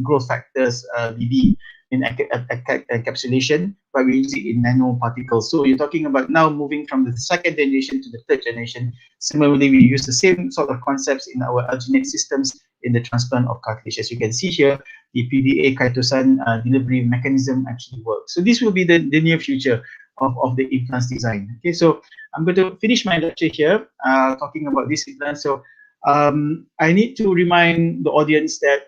growth factors, BB, in encapsulation, but we use it in nanoparticles. So you're talking about now moving from the second generation to the third generation. Similarly, we use the same sort of concepts in our alginate systems in the transplant of cartilage. As you can see here, the PDA chitosan delivery mechanism actually works. So this will be the near future of the implants design. Okay, so I'm going to finish my lecture here talking about this implant. So I need to remind the audience that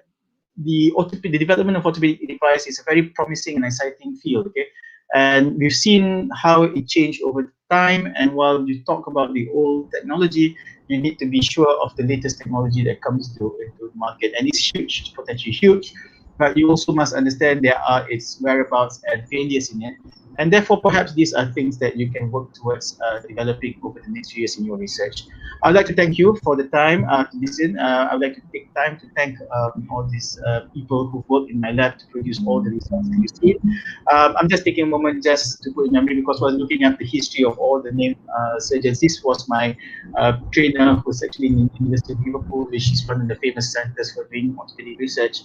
the development of orthopedic device is a very promising and exciting field. Okay, and we've seen how it changed over time. And while you talk about the old technology, you need to be sure of the latest technology that comes into the market, and it's huge, it's potentially huge. But you also must understand there are its whereabouts and failures in it. And therefore, perhaps these are things that you can work towards developing over the next few years in your research. I'd like to thank you for the time to listen. I would like to take time to thank all these people who've worked in my lab to produce all the results that you see. I'm just taking a moment just to put in memory, because while looking at the history of all the named surgeons, this was my trainer, who's actually in the University of Liverpool, which is one of the famous centers for doing orthopedic research.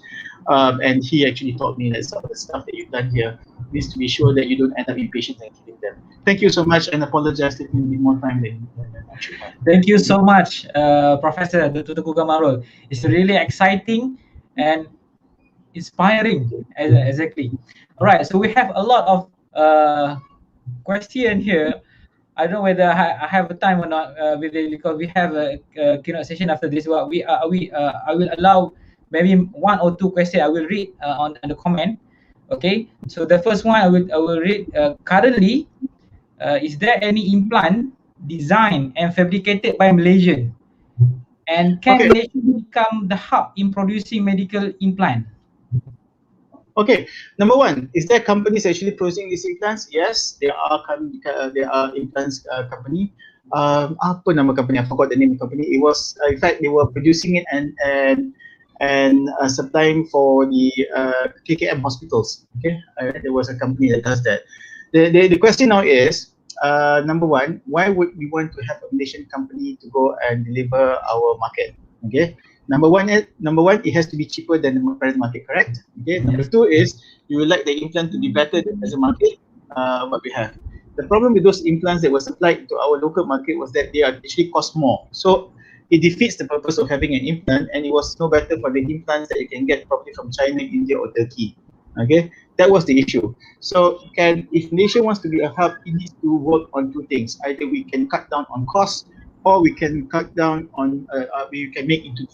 And he actually taught me that some of the stuff that you've done here needs to be sure that you don't end up in patients and killing them. Thank you so much, and apologize for taking a bit more time than actually. Thank you so much, Professor Tunku Kamarul. It's really exciting and inspiring, exactly. All right, so we have a lot of question here. I don't know whether I have a time or not with it, because we have a keynote session after this. Well, I will allow maybe one or two questions I will read on the comment. Okay, so the first one I will read. Currently, is there any implant designed and fabricated by Malaysian? And can Okay. Malaysia become the hub in producing medical implant? Okay, number one, is there companies actually producing these implants? Yes, there are implants company. Apa nama company? I forgot the name of the company. It was in fact they were producing it and supplying for the KKM hospitals. Okay, there was a company that does that. The question now is, number one, why would we want to have a Malaysian company to go and deliver our market? Okay, number one, it has to be cheaper than the present market, correct? Okay. Number two is you would like the implant to be better than the present market, what we have. The problem with those implants that were supplied to our local market was that they are actually cost more. So it defeats the purpose of having an implant, and it was no better for the implants that you can get probably from China, India, or Turkey. Okay, that was the issue. So if Malaysia wants to be a hub, it needs to work on two things. Either we can cut down on costs, or we can cut down on we can make into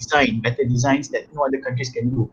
better designs that no other countries can do.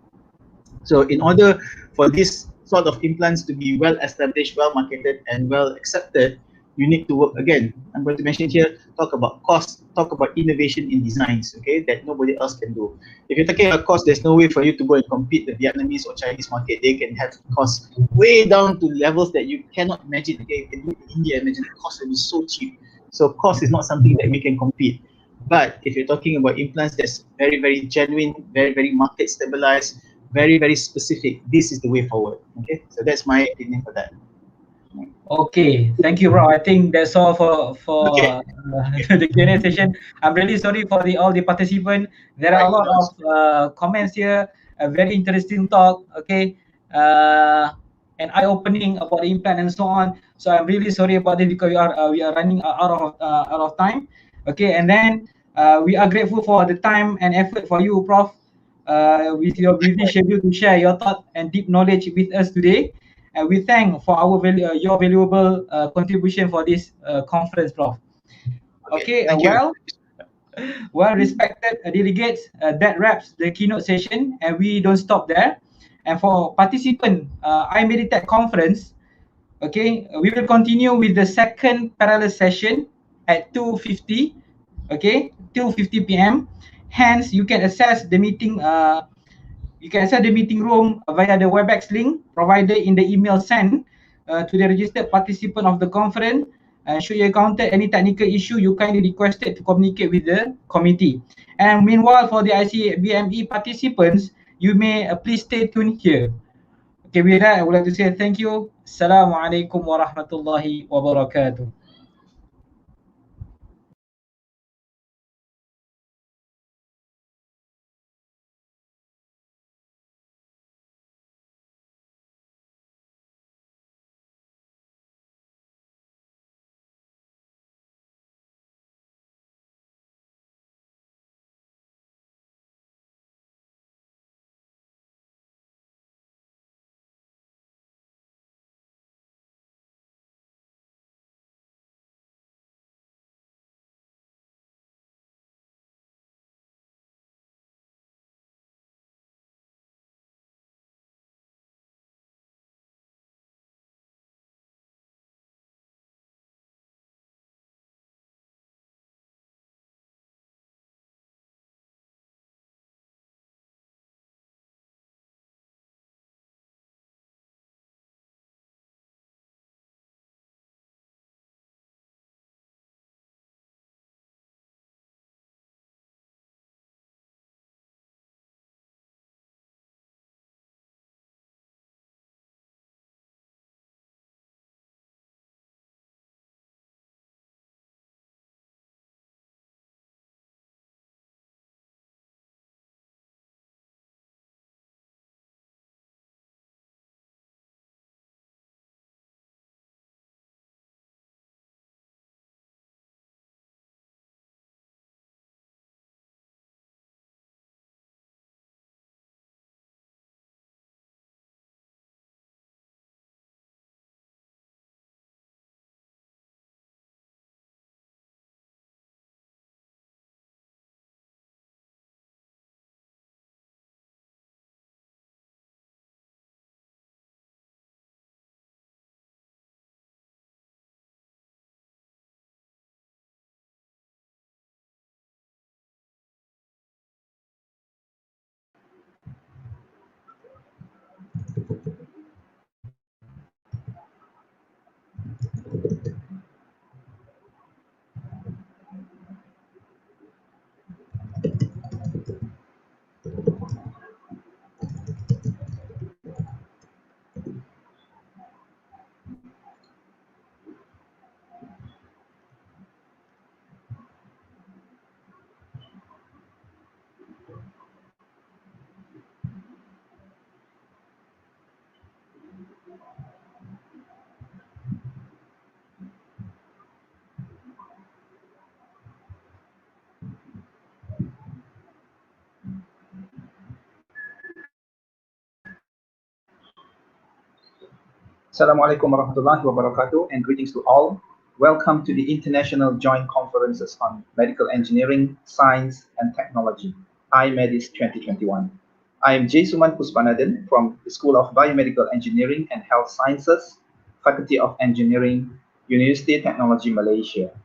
So in order for this sort of implants to be well established, well marketed, and well accepted, you need to work again. I'm going to mention here, talk about cost, talk about innovation in designs, okay, that nobody else can do. If you're talking about cost, there's no way for you to go and compete the Vietnamese or Chinese market. They can have costs way down to levels that you cannot imagine. Okay, you can do it in India, imagine the cost will be so cheap. So cost is not something that we can compete. But if you're talking about implants that's very, very genuine, very, very market stabilized, very, very specific, this is the way forward. Okay, so that's my opinion for that. Okay, thank you, bro. I think that's all for Okay. the Q&A session. I'm really sorry for all the participants. There are a Right. lot of comments here. A very interesting talk. Okay, and eye-opening about the implant and so on. So I'm really sorry about this, because we are running out of time. Okay, and then we are grateful for the time and effort for you, Prof. With your busy schedule to share your thought and deep knowledge with us today. And we thank for your valuable contribution for this conference, Prof. Okay, Thank you. well, respected delegates, that wraps the keynote session, and we don't stop there. And for participant iMEDiTEC conference, okay, we will continue with the second parallel session at 2:50, okay, 2:50 p.m. Hence, you can access the meeting. You can access the meeting room via the WebEx link provided in the email sent to the registered participant of the conference. Should you encounter any technical issue, you kindly requested to communicate with the committee. And meanwhile, for the ICBME participants, you may please stay tuned here. Okay, with that, I would like to say thank you. Assalamualaikum warahmatullahi wabarakatuh. Assalamualaikum warahmatullahi wabarakatuh and greetings to all. Welcome to the International Joint Conferences on Medical Engineering, Science and Technology, iMEDiTEC 2021. I am Suman Puspanathan from the School of Biomedical Engineering and Health Sciences, Faculty of Engineering, University Technology Malaysia.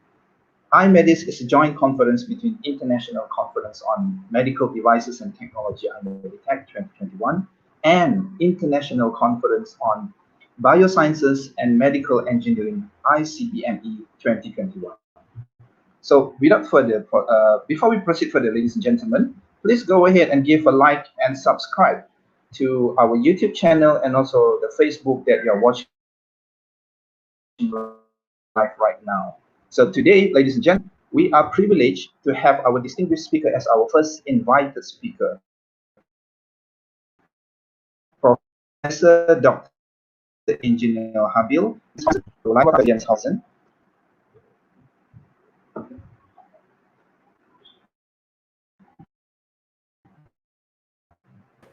iMEDiTEC is a joint conference between International Conference on Medical Devices and Technology, iMEDiTEC 2021, and International Conference on Biosciences and Medical Engineering, ICBME 2021. So without further, before we proceed further, ladies and gentlemen, please go ahead and give a like and subscribe to our YouTube channel and also the Facebook that you're watching live right now. So today, ladies and gentlemen, we are privileged to have our distinguished speaker as our first invited speaker, Professor Dr. Engineer Habil Jenshausen.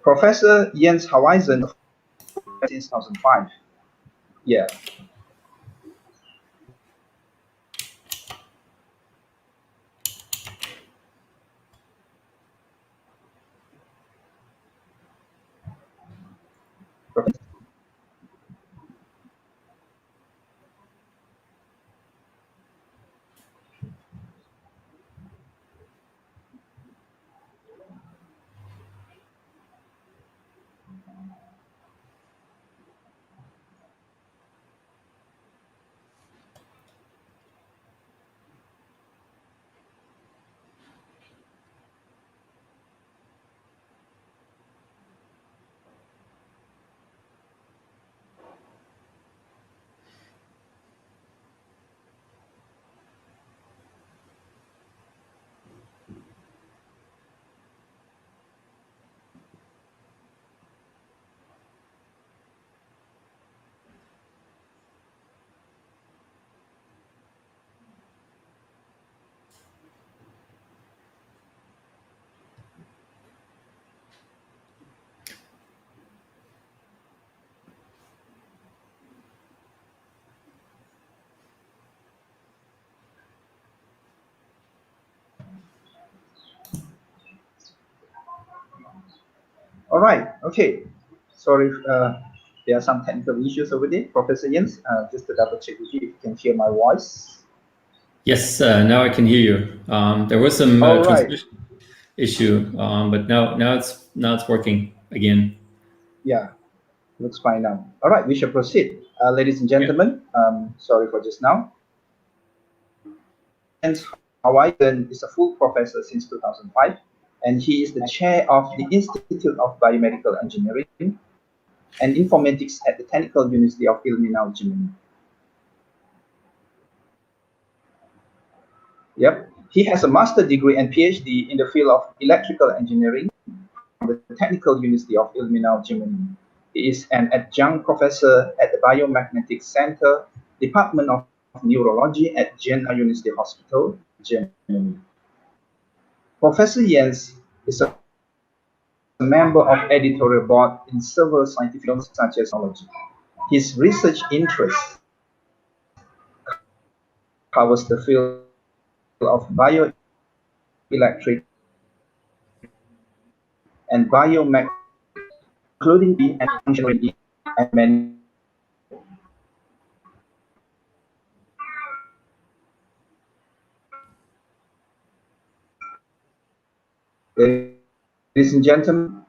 Professor Jens Hausen since 2005. Yeah. All right. Okay. Sorry, there are some technical issues over there. Professor Jens, just to double check with you if you can hear my voice. Yes, now I can hear you. There was some transmission issue, but now it's working again. Yeah, looks fine now. All right, we shall proceed, ladies and gentlemen. Sorry for just now. Jens Hausen is a full professor since 2005, and he is the chair of the Institute of Biomedical Engineering and Informatics at the Technical University of Ilmenau, Germany. Yep. He has a master's degree and PhD in the field of electrical engineering from the Technical University of Ilmenau, Germany. He is an adjunct professor at the Biomagnetic Center, Department of Neurology at Jena University Hospital, Germany. Professor Jens is a member of editorial board in several scientific fields such as technology. His research interest covers the field of bioelectric and biomagnetic, including being and functioning and many. Ladies and gentlemen,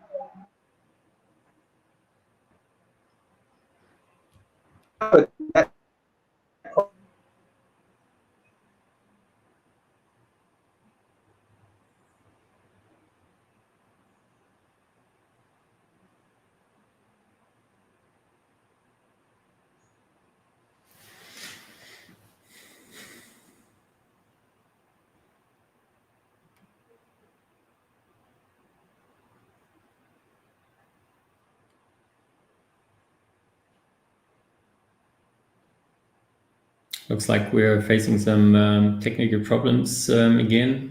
Looks like we're facing some technical problems again.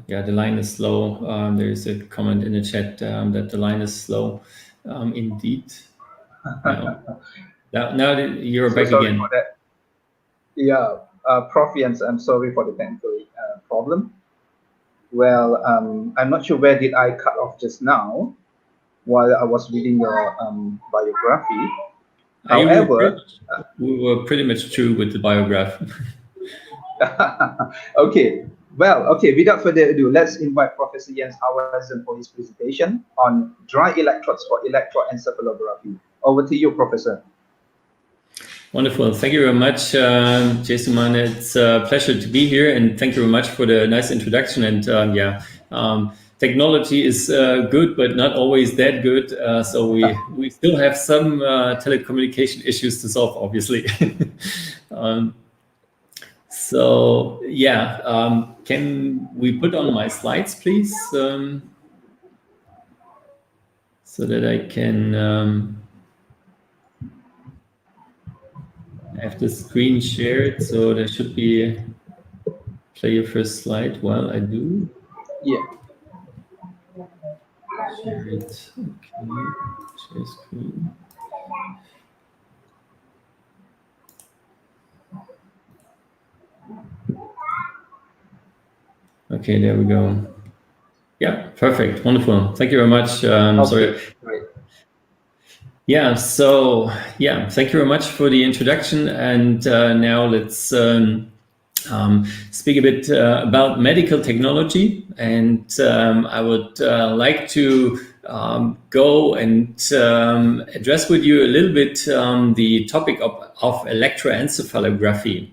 Yeah, the line is slow. There is a comment in the chat that the line is slow indeed. Now you're So back sorry again. for that. Yeah, Prof. Jens, I'm sorry for the technical problem. Well, I'm not sure where did I cut off just now while I was reading your biography. However, we were pretty much true with the biograph. okay. Well, okay, without further ado, let's invite Professor Jens Hausen for his presentation on dry electrodes for electroencephalography. Over to you, Professor. Wonderful. Thank you very much, Jason. It's a pleasure to be here, and thank you very much for the nice introduction. And technology is good, but not always that good. So we still have some telecommunication issues to solve, obviously. Can we put on my slides, please, so that I can have the screen shared? So there should be play your first slide while I do. Yeah. Share it. Okay. Share screen. Okay, there we go. Yeah, perfect. Wonderful. Thank you very much. Sorry. Great. Yeah, so thank you very much for the introduction. And now let's speak a bit about medical technology. And I would like to go and address with you a little bit the topic of electroencephalography.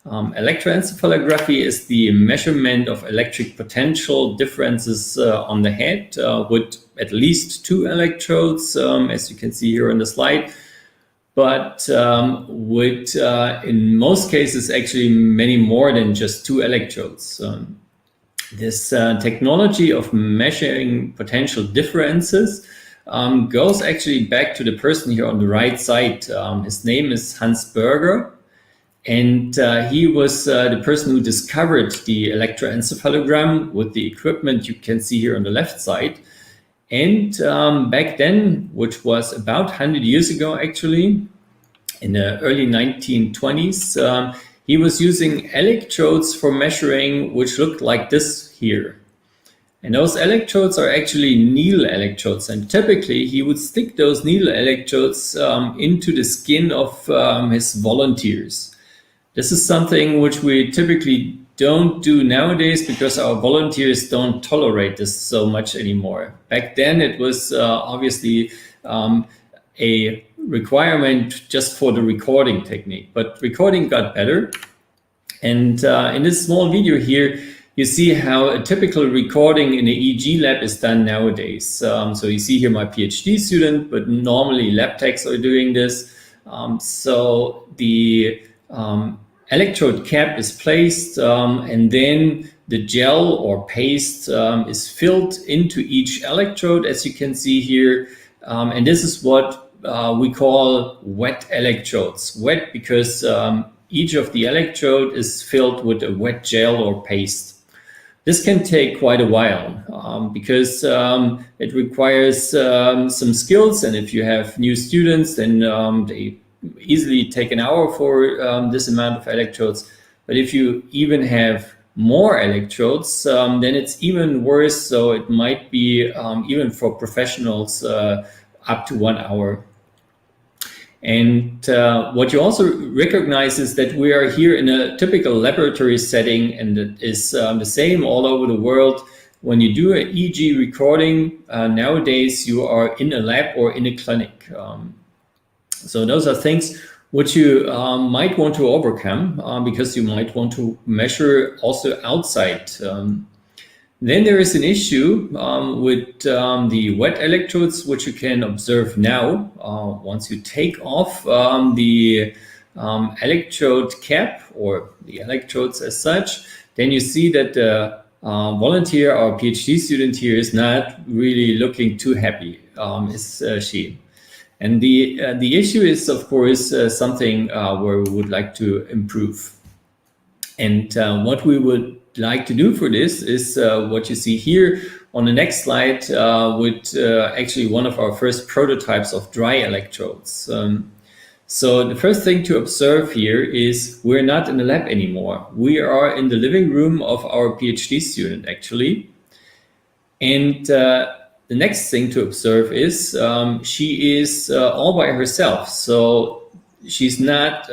Electroencephalography is the measurement of electric potential differences on the head with at least 2 electrodes, as you can see here on the slide, but with in most cases actually many more than just 2 electrodes. This technology of measuring potential differences goes actually back to the person here on the right side. His name is Hans Berger. And he was the person who discovered the electroencephalogram with the equipment you can see here on the left side. And back then, which was about 100 years ago, actually, in the early 1920s, he was using electrodes for measuring, which looked like this here. And those electrodes are actually needle electrodes. And typically, he would stick those needle electrodes into the skin of his volunteers. This is something which we typically don't do nowadays because our volunteers don't tolerate this so much anymore. Back then, it was obviously a requirement just for the recording technique, but recording got better. And in this small video here, you see how a typical recording in the EEG lab is done nowadays. So you see here my PhD student, but normally lab techs are doing this. So the electrode cap is placed and then the gel or paste is filled into each electrode, as you can see here. And this is what we call wet electrodes. Wet because each of the electrode is filled with a wet gel or paste. This can take quite a while because it requires some skills. And if you have new students, then they easily take an hour for this amount of electrodes. But if you even have more electrodes, then it's even worse. So it might be even for professionals up to 1 hour. And what you also recognize is that we are here in a typical laboratory setting, and it is the same all over the world. When you do an EEG recording, nowadays you are in a lab or in a clinic. So those are things which you might want to overcome because you might want to measure also outside. Then there is an issue with the wet electrodes, which you can observe now. Once you take off the electrode cap or the electrodes as such, then you see that the volunteer or PhD student here is not really looking too happy, is she. And the issue is, of course, something where we would like to improve. And what we would like to do for this is what you see here on the next slide with actually one of our first prototypes of dry electrodes. So the first thing to observe here is we're not in the lab anymore. We are in the living room of our PhD student, actually. And the next thing to observe is she is all by herself. So she's not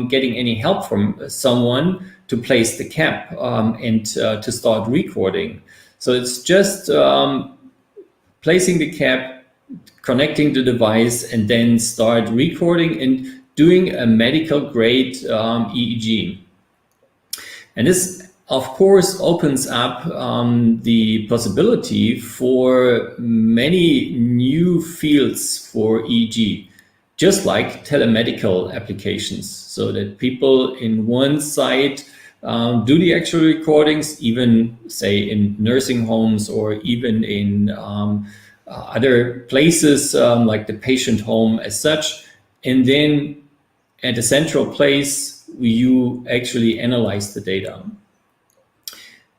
getting any help from someone to place the cap and to start recording. So it's just placing the cap, connecting the device, and then start recording and doing a medical grade EEG. And this, of course, opens up the possibility for many new fields for EEG, just like telemedical applications, so that people in one site do the actual recordings, even say in nursing homes or even in other places like the patient home as such. And then at a central place, you actually analyze the data.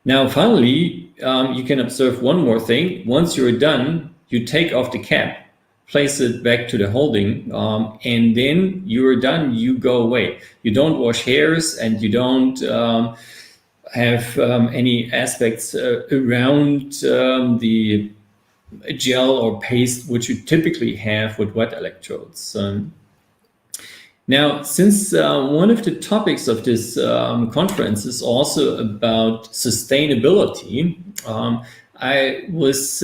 Now, finally, you can observe one more thing. Once you're done, you take off the cap, place it back to the holding, and then you're done, you go away. You don't wash hairs and you don't have any aspects around the gel or paste, which you typically have with wet electrodes. Now, since one of the topics of this conference is also about sustainability, I was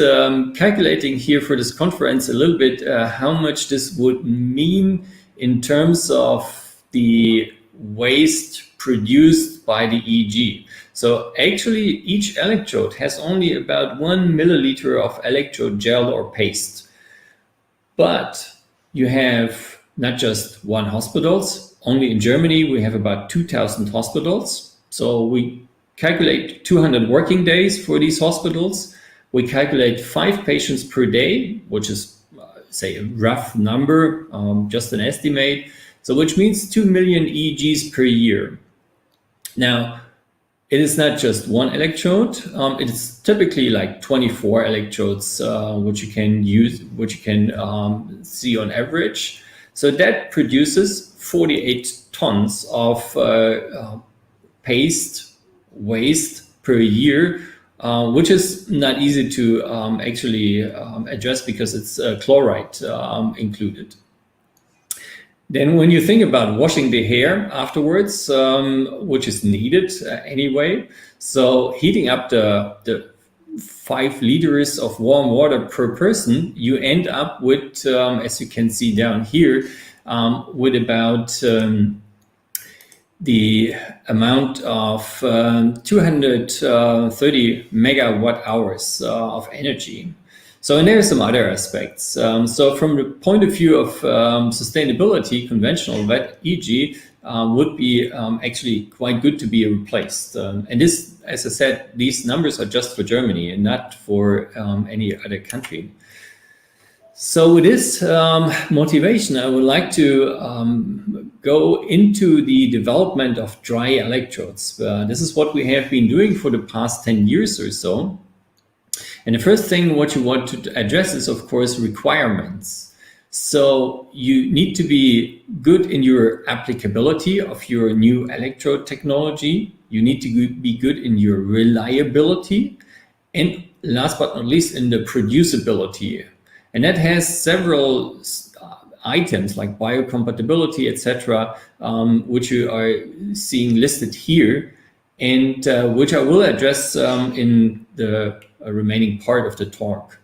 calculating here for this conference a little bit how much this would mean in terms of the waste produced by the EEG. So actually, each electrode has only about 1 milliliter of electrode gel or paste. But you have not just one hospitals. Only in Germany, we have about 2,000 hospitals. So we calculate 200 working days for these hospitals. We calculate 5 patients per day, which is, say, a rough number, just an estimate. So which means 2 million EEGs per year. Now, it is not just one electrode. It is typically like 24 electrodes, which you can use, which you can see on average. So that produces 48 tons of paste waste per year, which is not easy to actually address because it's chloride included. Then when you think about washing the hair afterwards, which is needed anyway, so heating up the 5 liters of warm water per person, you end up with, as you can see down here, with about the amount of 230 megawatt hours of energy. So, and there are some other aspects. So from the point of view of sustainability, conventional wet EEG would be actually quite good to be replaced. And this, as I said, these numbers are just for Germany and not for any other country. So with this motivation, I would like to go into the development of dry electrodes. This is what we have been doing for the past 10 years or so. And the first thing what you want to address is, of course, requirements. So you need to be good in your applicability of your new electrode technology. You need to be good in your reliability. And last but not least, in the producibility. And that has several items like biocompatibility, etc., which you are seeing listed here, and which I will address in the remaining part of the talk.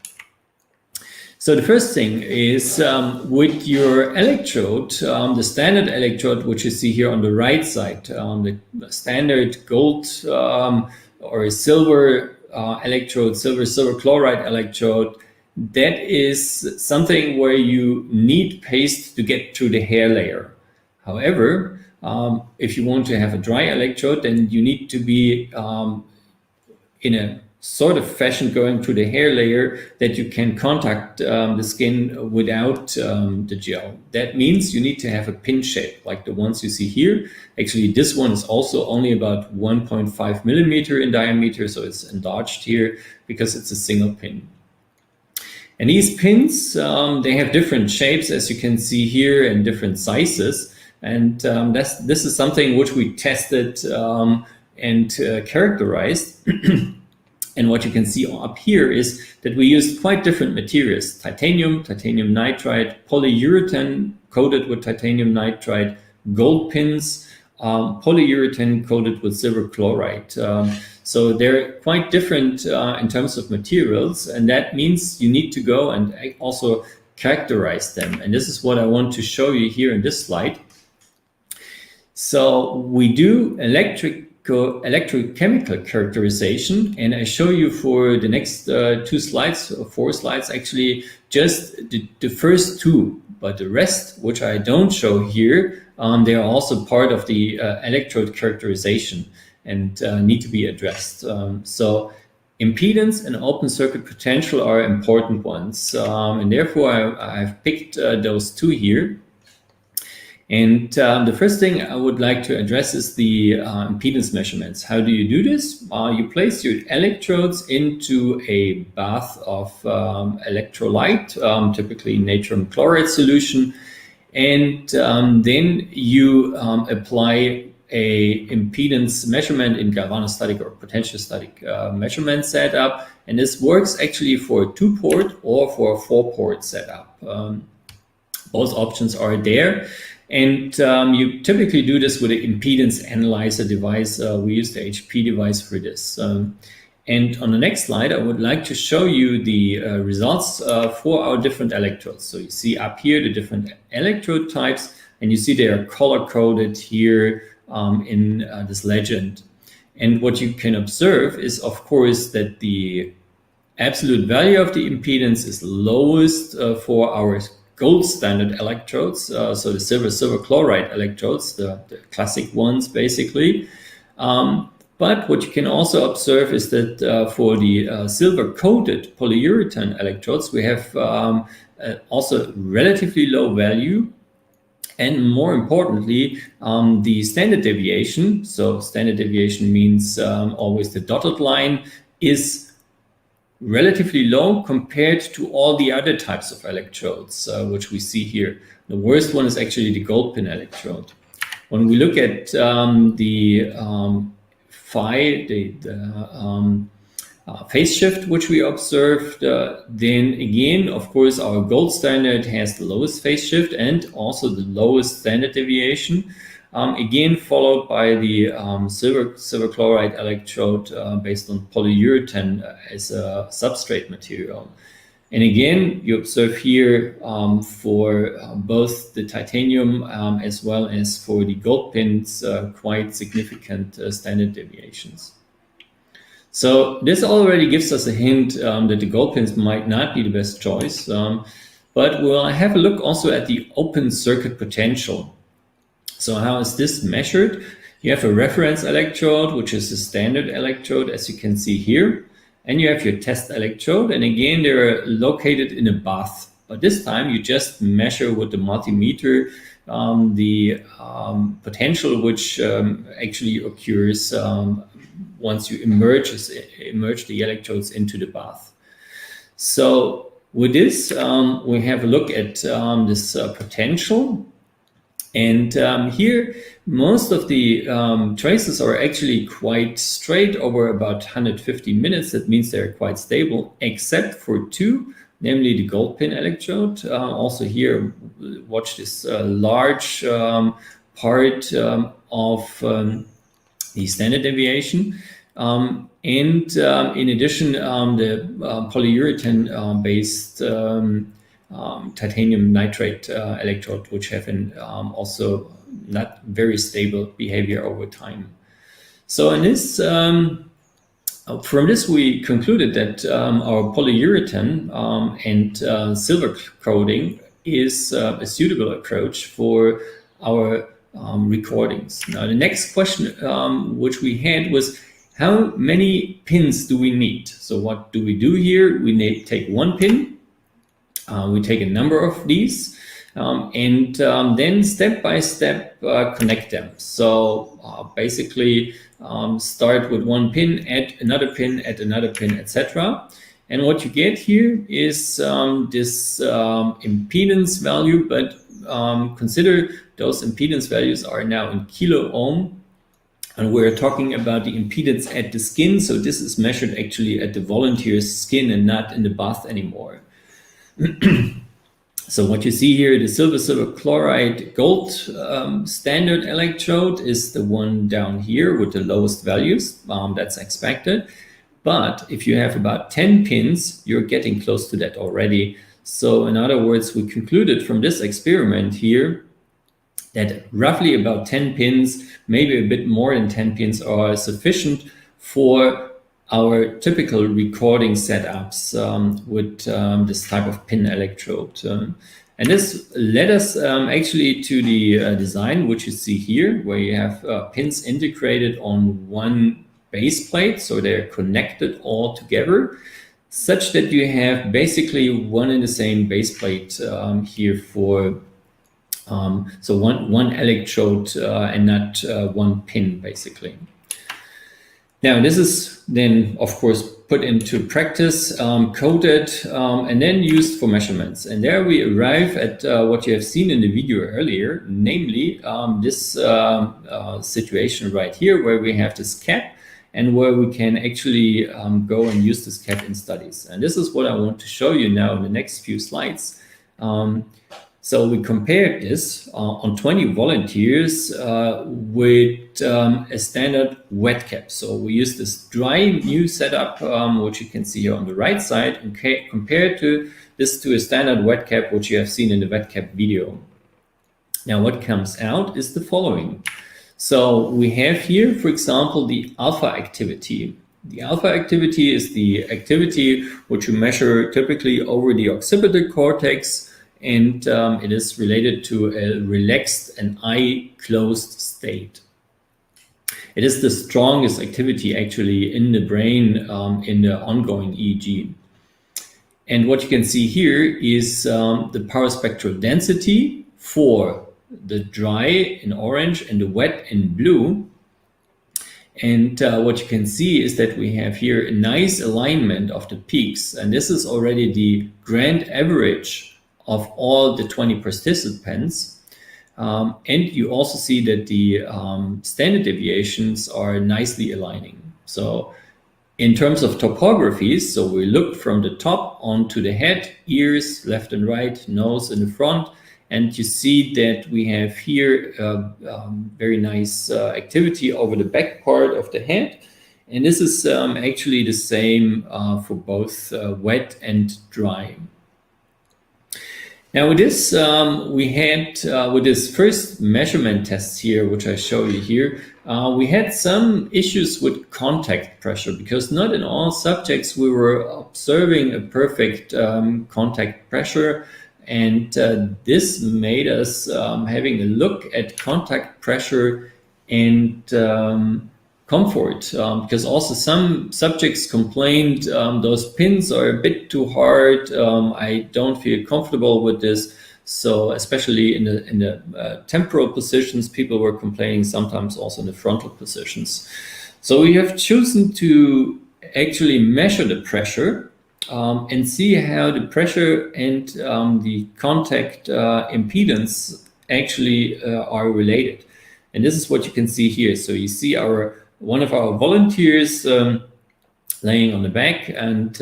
So the first thing is with your electrode, the standard electrode, which you see here on the right side, the standard gold or silver electrode, silver chloride electrode, that is something where you need paste to get through the hair layer. However, if you want to have a dry electrode, then you need to be in a sort of fashion going through the hair layer that you can contact the skin without the gel. That means you need to have a pin shape like the ones you see here. Actually, this one is also only about 1.5 millimeter in diameter, so it's enlarged here because it's a single pin. And these pins, they have different shapes, as you can see here, and different sizes. And this is something which we tested and characterized. And what you can see up here is that we used quite different materials: titanium, titanium nitride, polyurethane coated with titanium nitride, gold pins, polyurethane coated with silver chloride. So they're quite different in terms of materials, and that means you need to go and also characterize them. And this is what I want to show you here in this slide. So we do electrochemical characterization, and I show you for the next 2 slides, or 4 slides actually, just the first 2, but the rest, which I don't show here, they are also part of the electrode characterization and need to be addressed. So impedance and open circuit potential are important ones, and therefore I've picked those 2 here. And the first thing I would like to address is the impedance measurements. How do you do this? You place your electrodes into a bath of electrolyte, typically natrium chloride solution, and then you apply a impedance measurement in galvanostatic or potentiostatic measurement setup. And this works actually for a 2-port or for a 4-port setup. Both options are there. And you typically do this with an impedance analyzer device. We use the HP device for this. And on the next slide, I would like to show you the results for our different electrodes. So you see up here the different electrode types, and you see they are color-coded here in this legend. And what you can observe is, of course, that the absolute value of the impedance is lowest for our gold standard electrodes, so the silver chloride electrodes, the classic ones basically. But what you can also observe is that for the silver coated polyurethane electrodes, we have also relatively low value. And more importantly, the standard deviation, so standard deviation means always the dotted line, is relatively low compared to all the other types of electrodes, which we see here. The worst one is actually the gold pin electrode. When we look at the phase shift which we observed, then again, of course, our gold standard has the lowest phase shift and also the lowest standard deviation. Again, followed by the silver chloride electrode based on polyurethane as a substrate material. And again, you observe here for both the titanium as well as for the gold pins quite significant standard deviations. So this already gives us a hint that the gold pins might not be the best choice, but we'll have a look also at the open circuit potential. So how is this measured? You have a reference electrode, which is a standard electrode, as you can see here. And you have your test electrode. And again, they're located in a bath. But this time you just measure with the multimeter the potential which actually occurs once you immerse the electrodes into the bath. So with this, we have a look at this potential. And here, most of the traces are actually quite straight over about 150 minutes. That means they're quite stable, except for 2, namely the gold pin electrode. Also here, watch this large part of the standard deviation. And in addition, the polyurethane-based titanium nitrate electrode, which have an also not very stable behavior over time. So in this, from this we concluded that our polyurethane and silver coating is a suitable approach for our recordings. Now the next question which we had was, how many pins do we need? So what do we do here? We take one pin, we take a number of these, and then step by step connect them. So basically start with one pin, add another pin, etc. And what you get here is this impedance value, but consider those impedance values are now in kilo ohm, and we're talking about the impedance at the skin. So this is measured actually at the volunteer's skin and not in the bath anymore. So what you see here, the silver chloride gold standard electrode is the one down here with the lowest values. That's expected. But if you have about 10 pins, you're getting close to that already. So in other words, we concluded from this experiment here that roughly about 10 pins, maybe a bit more than 10 pins, are sufficient for our typical recording setups with this type of pin electrode. And this led us actually to the design, which you see here, where you have pins integrated on one base plate, so they're connected all together, such that you have basically one and the same base plate here for so one electrode and not one pin, basically. Now this is then of course put into practice, coded, and then used for measurements. And there we arrive at what you have seen in the video earlier, namely this situation right here, where we have this cap and where we can actually go and use this cap in studies. And this is what I want to show you now in the next few slides. So we compared this on 20 volunteers with a standard wet cap. So we used this dry new setup, which you can see here on the right side, and compared to this to a standard wet cap, which you have seen in the wet cap video. Now what comes out is the following. So we have here, for example, the alpha activity. The alpha activity is the activity which you measure typically over the occipital cortex, and it is related to a relaxed and eye-closed state. It is the strongest activity actually in the brain in the ongoing EEG. And what you can see here is the power spectral density for the dry in orange and the wet in blue. And what you can see is that we have here a nice alignment of the peaks. And this is already the grand average of all the 20 participants. And you also see that the standard deviations are nicely aligning. So in terms of topographies, so we look from the top onto the head, ears, left and right, nose in the front, and you see that we have here very nice activity over the back part of the head. And this is actually the same for both wet and dry. Now with this, we had, with this first measurement test here, which I show you here, we had some issues with contact pressure, because not in all subjects we were observing a perfect contact pressure. And this made us having a look at contact pressure and comfort, because also some subjects complained those pins are a bit too hard. I don't feel comfortable with this. So especially in the temporal positions, people were complaining, sometimes also in the frontal positions. So we have chosen to actually measure the pressure and see how the pressure and the contact impedance actually are related. And this is what you can see here. So you see one of our volunteers laying on the back and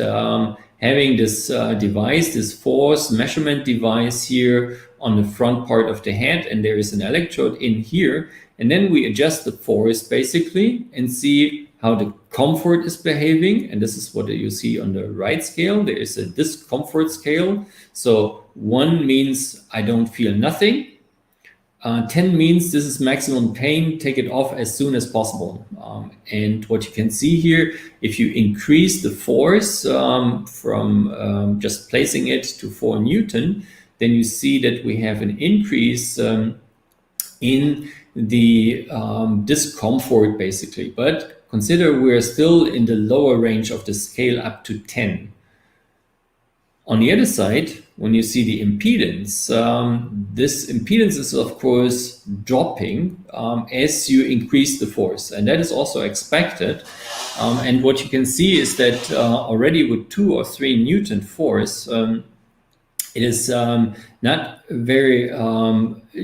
having this device, this force measurement device here on the front part of the head, and there is an electrode in here. And then we adjust the force basically and see how the comfort is behaving. And this is what you see on the right scale. There is a discomfort scale. So 1 means I don't feel nothing. 10 means this is maximum pain, take it off as soon as possible. And what you can see here, if you increase the force from just placing it to 4 Newton, then you see that we have an increase in the discomfort basically. But consider we're still in the lower range of the scale up to 10. On the other side, when you see the impedance, this impedance is of course dropping as you increase the force, and that is also expected. And what you can see is that already with 2 or 3 Newton force, it is not very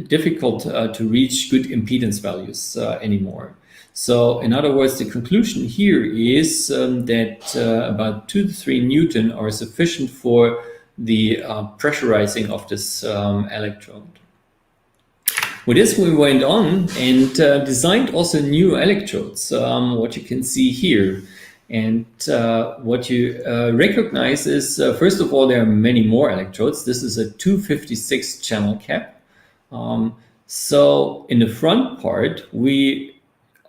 difficult to reach good impedance values anymore. So in other words, the conclusion here is that about 2 to 3 Newton are sufficient for the pressurizing of this electrode. With this, we went on and designed also new electrodes, what you can see here. And what you recognize is, first of all, there are many more electrodes. This is a 256 channel cap. So in the front part, we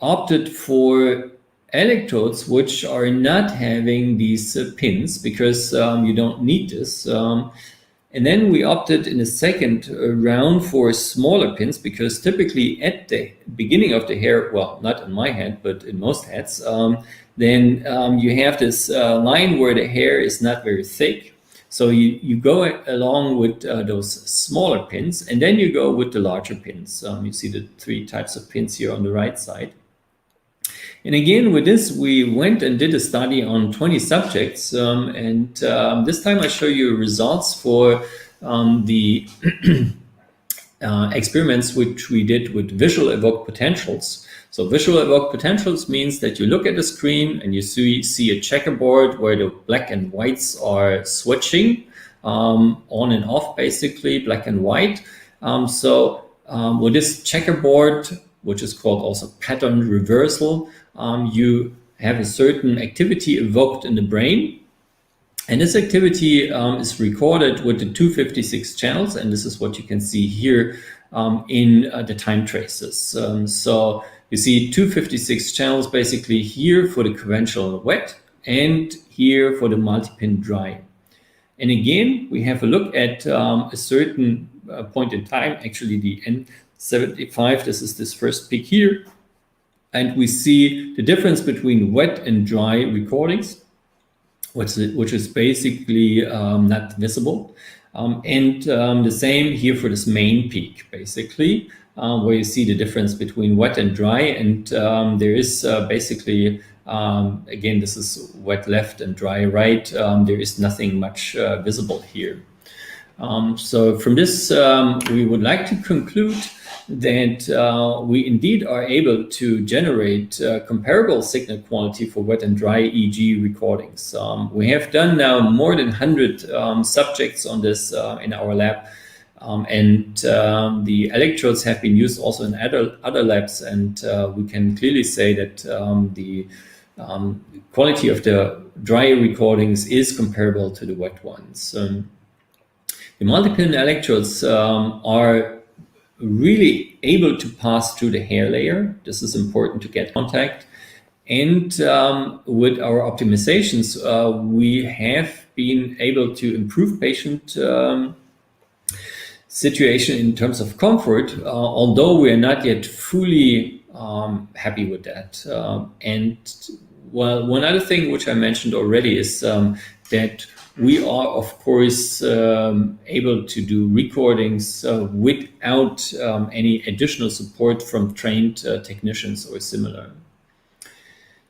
opted for electrodes which are not having these pins, because you don't need this. And then we opted in the second round for smaller pins, because typically at the beginning of the hair, well, not in my head, but in most heads, then you have this line where the hair is not very thick. So you go along with those smaller pins, and then you go with the larger pins. You see the 3 types of pins here on the right side. And again, with this, we went and did a study on 20 subjects. And this time I show you results for the experiments which we did with visual evoked potentials. So visual evoked potentials means that you look at the screen and you see a checkerboard where the black and whites are switching on and off, basically black and white. With this checkerboard, which is called also pattern reversal, you have a certain activity evoked in the brain. And this activity is recorded with the 256 channels, and this is what you can see here in the time traces. So you see 256 channels basically here for the conventional wet and here for the multi-pin dry. And again, we have a look at a certain point in time, actually the N75, this is this first peak here. And we see the difference between wet and dry recordings, which is basically not visible. And the same here for this main peak, basically, where you see the difference between wet and dry. And there is basically, again, this is wet left and dry right. There is nothing much visible here. So from this, we would like to conclude that we indeed are able to generate comparable signal quality for wet and dry EEG recordings. We have done now more than 100 subjects on this in our lab, and the electrodes have been used also in other labs, and we can clearly say that the quality of the dry recordings is comparable to the wet ones. The multi-pin electrodes are really able to pass through the hair layer. This is important to get contact. And with our optimizations, we have been able to improve patient situation in terms of comfort, although we are not yet fully happy with that. And well, one other thing which I mentioned already is that we are, of course, able to do recordings without any additional support from trained technicians or similar.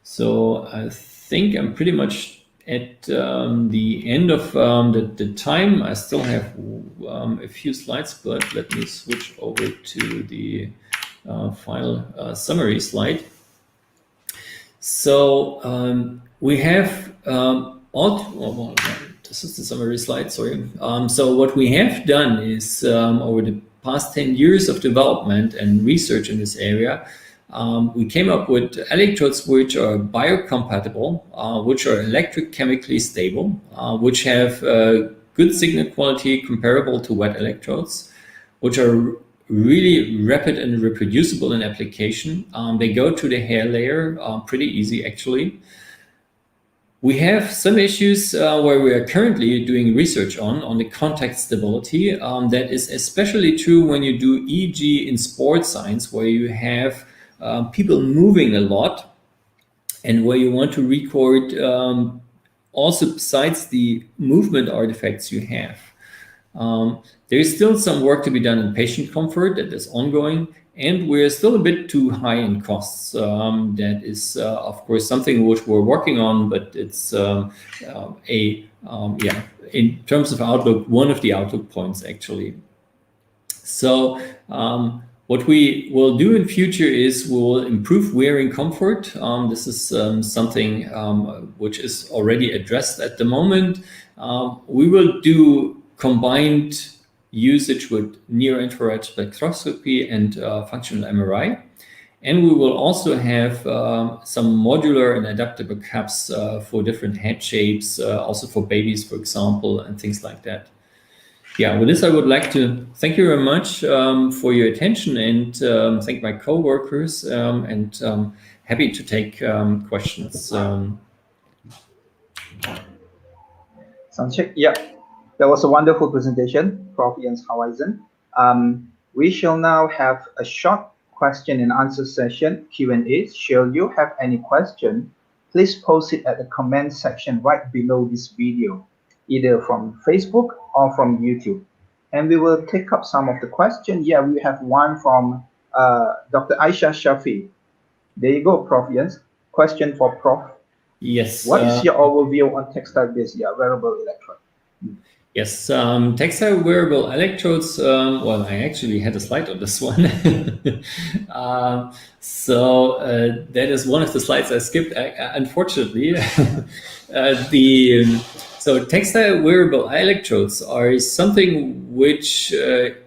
So I think I'm pretty much at the end of the time. I still have a few slides, but let me switch over to the final summary slide. So we have this is the summary slide, sorry. So what we have done is over the past 10 years of development and research in this area, we came up with electrodes which are biocompatible, which are electrochemically stable, which have good signal quality comparable to wet electrodes, which are really rapid and reproducible in application. They go to the hair layer pretty easy, actually. We have some issues where we are currently doing research on the contact stability. That is especially true when you do EEG in sports science, where you have people moving a lot. and where you want to record also besides the movement artifacts you have. There is still some work to be done in patient comfort that is ongoing, and we're still a bit too high in costs. That is, of course, something which we're working on, but it's in terms of outlook, one of the outlook points actually. So what we will do in future is we will improve wearing comfort. This is something which is already addressed at the moment. We will do combined usage with near-infrared spectroscopy and functional MRI. And we will also have some modular and adaptable caps for different head shapes, also for babies, for example, and things like that. Yeah, with this, I would like to thank you very much for your attention and thank my co-workers and happy to take questions. Soundcheck. Yeah, that was a wonderful presentation, Prof. Jens Hauweisen. We shall now have a short question and answer session, Q&A. Should you have any question, please post it at the comment section right below this video, either from Facebook or from YouTube. And we will take up some of the questions. Yeah, we have one from Dr. Aisha Shafi. There you go, Prof. Jens. Question for Prof. Yes. What is your overview on textile-based wearable electrode? Yes, textile wearable electrodes. Well, I actually had a slide on this one. That is one of the slides I skipped, unfortunately. So textile wearable electrodes are something which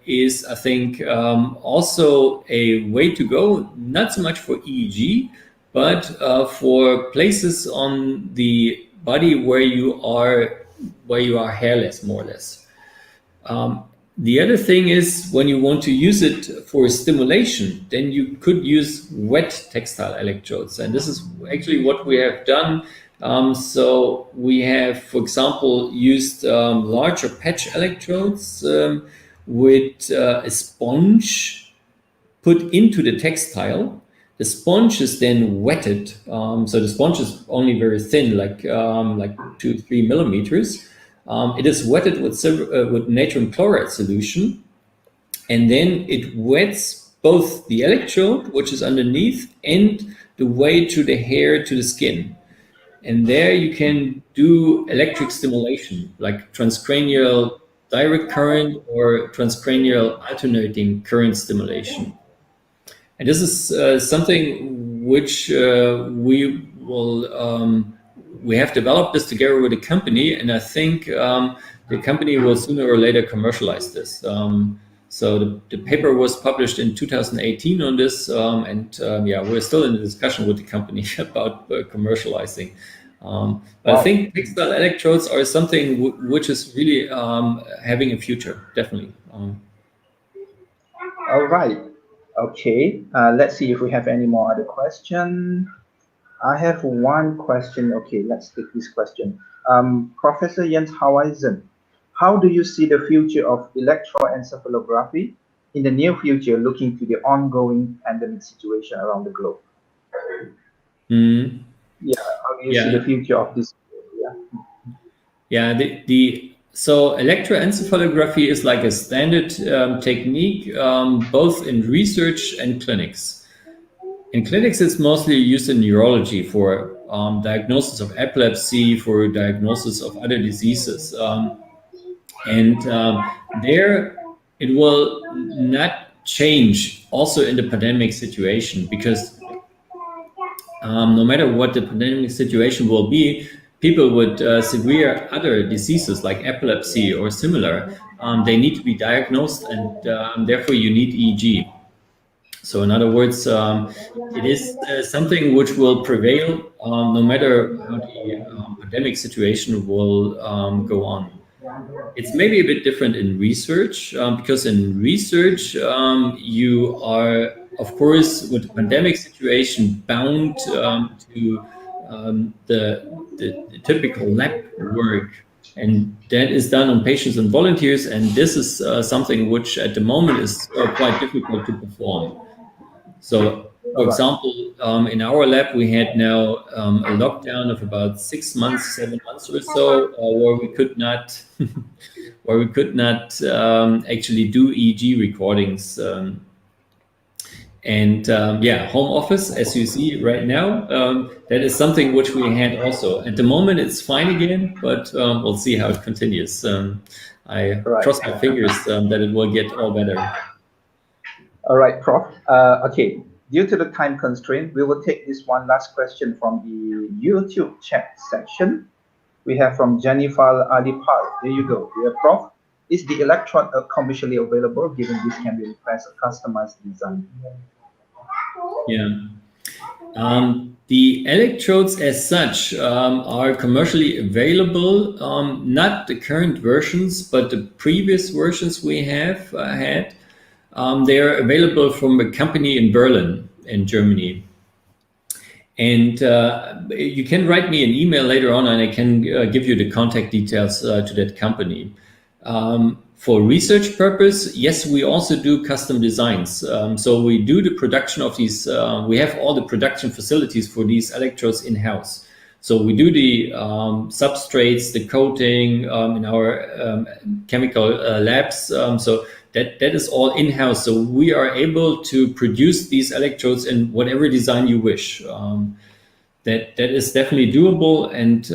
is, I think, also a way to go, not so much for EEG, but for places on the body where you are hairless, more or less. The other thing is when you want to use it for stimulation, then you could use wet textile electrodes. And this is actually what we have done. So we have, for example, used larger patch electrodes with a sponge put into the textile. The sponge is then wetted. So the sponge is only very thin, like 2-3 millimeters. It is wetted with natrium chloride solution, and then it wets both the electrode, which is underneath, and the way to the hair to the skin. And there you can do electric stimulation, like transcranial direct current or transcranial alternating current stimulation. And this is something which we have developed this together with the company, and I think the company will sooner or later commercialize this. So the paper was published in 2018 on this, we're still in the discussion with the company about commercializing. But I think textile electrodes are something which is really having a future, definitely. All right. Okay. Let's see if we have any more other questions. I have one question. Okay, let's take this question. Professor Jens Hauweisen, how do you see the future of electroencephalography in the near future, looking to the ongoing pandemic situation around the globe? Yeah, how do you see the future of this? So electroencephalography is like a standard technique, both in research and clinics. In clinics, it's mostly used in neurology for diagnosis of epilepsy, for diagnosis of other diseases. There it will not change also in the pandemic situation, because no matter what the pandemic situation will be, people with severe other diseases like epilepsy or similar, they need to be diagnosed, and therefore you need EEG. So in other words, it is something which will prevail no matter how the pandemic situation will go on. It's maybe a bit different in research, because in research you are, of course, with the pandemic situation, bound to the typical lab work, and that is done on patients and volunteers, and this is something which at the moment is quite difficult to perform. So For example, in our lab, we had now a lockdown of about 6 months, 7 months or so, where we could not, actually do EEG recordings. Yeah, home office, as you see right now, that is something which we had also. At the moment, it's fine again, but we'll see how it continues. I cross my fingers that it will get all better. All right, Prof. Okay, due to the time constraint, we will take this one last question from the YouTube chat section. We have from Jennifer Alipal. There you go. Dear Prof, is the electrode commercially available, given this can be request a customized design? Yeah. The electrodes as such are commercially available, not the current versions, but the previous versions we have had. They are available from a company in Berlin, in Germany. And you can write me an email later on and I can give you the contact details to that company. For research purpose, yes, we also do custom designs. So we do the production of these, we have all the production facilities for these electrodes in-house. So we do the substrates, the coating in our chemical labs. So that is all in-house. So we are able to produce these electrodes in whatever design you wish. That is definitely doable, and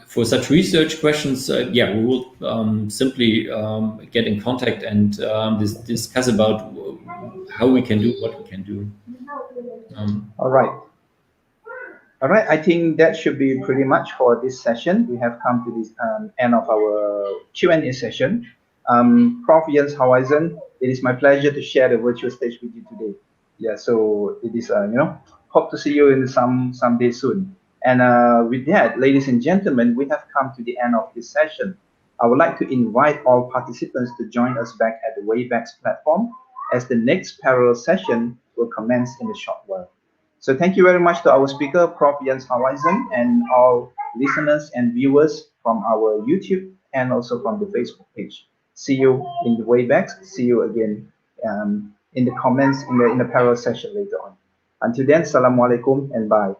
for such research questions, yeah, we will simply get in contact and discuss about how we can do what we can do. All right. All right, I think that should be pretty much for this session. We have come to this end of our Q&A session. Prof. Jens Hauweisen, it is my pleasure to share the virtual stage with you today. Yeah, so it is, hope to see you in someday soon. And with that, ladies and gentlemen, we have come to the end of this session. I would like to invite all participants to join us back at the WebEx platform, as the next parallel session will commence in a short while. So thank you very much to our speaker, Prof. Jens Hauweisen, and all listeners and viewers from our YouTube and also from the Facebook page. See you in the WebEx. See you again in the comments in the parallel session later on. Until then, Assalamualaikum and bye.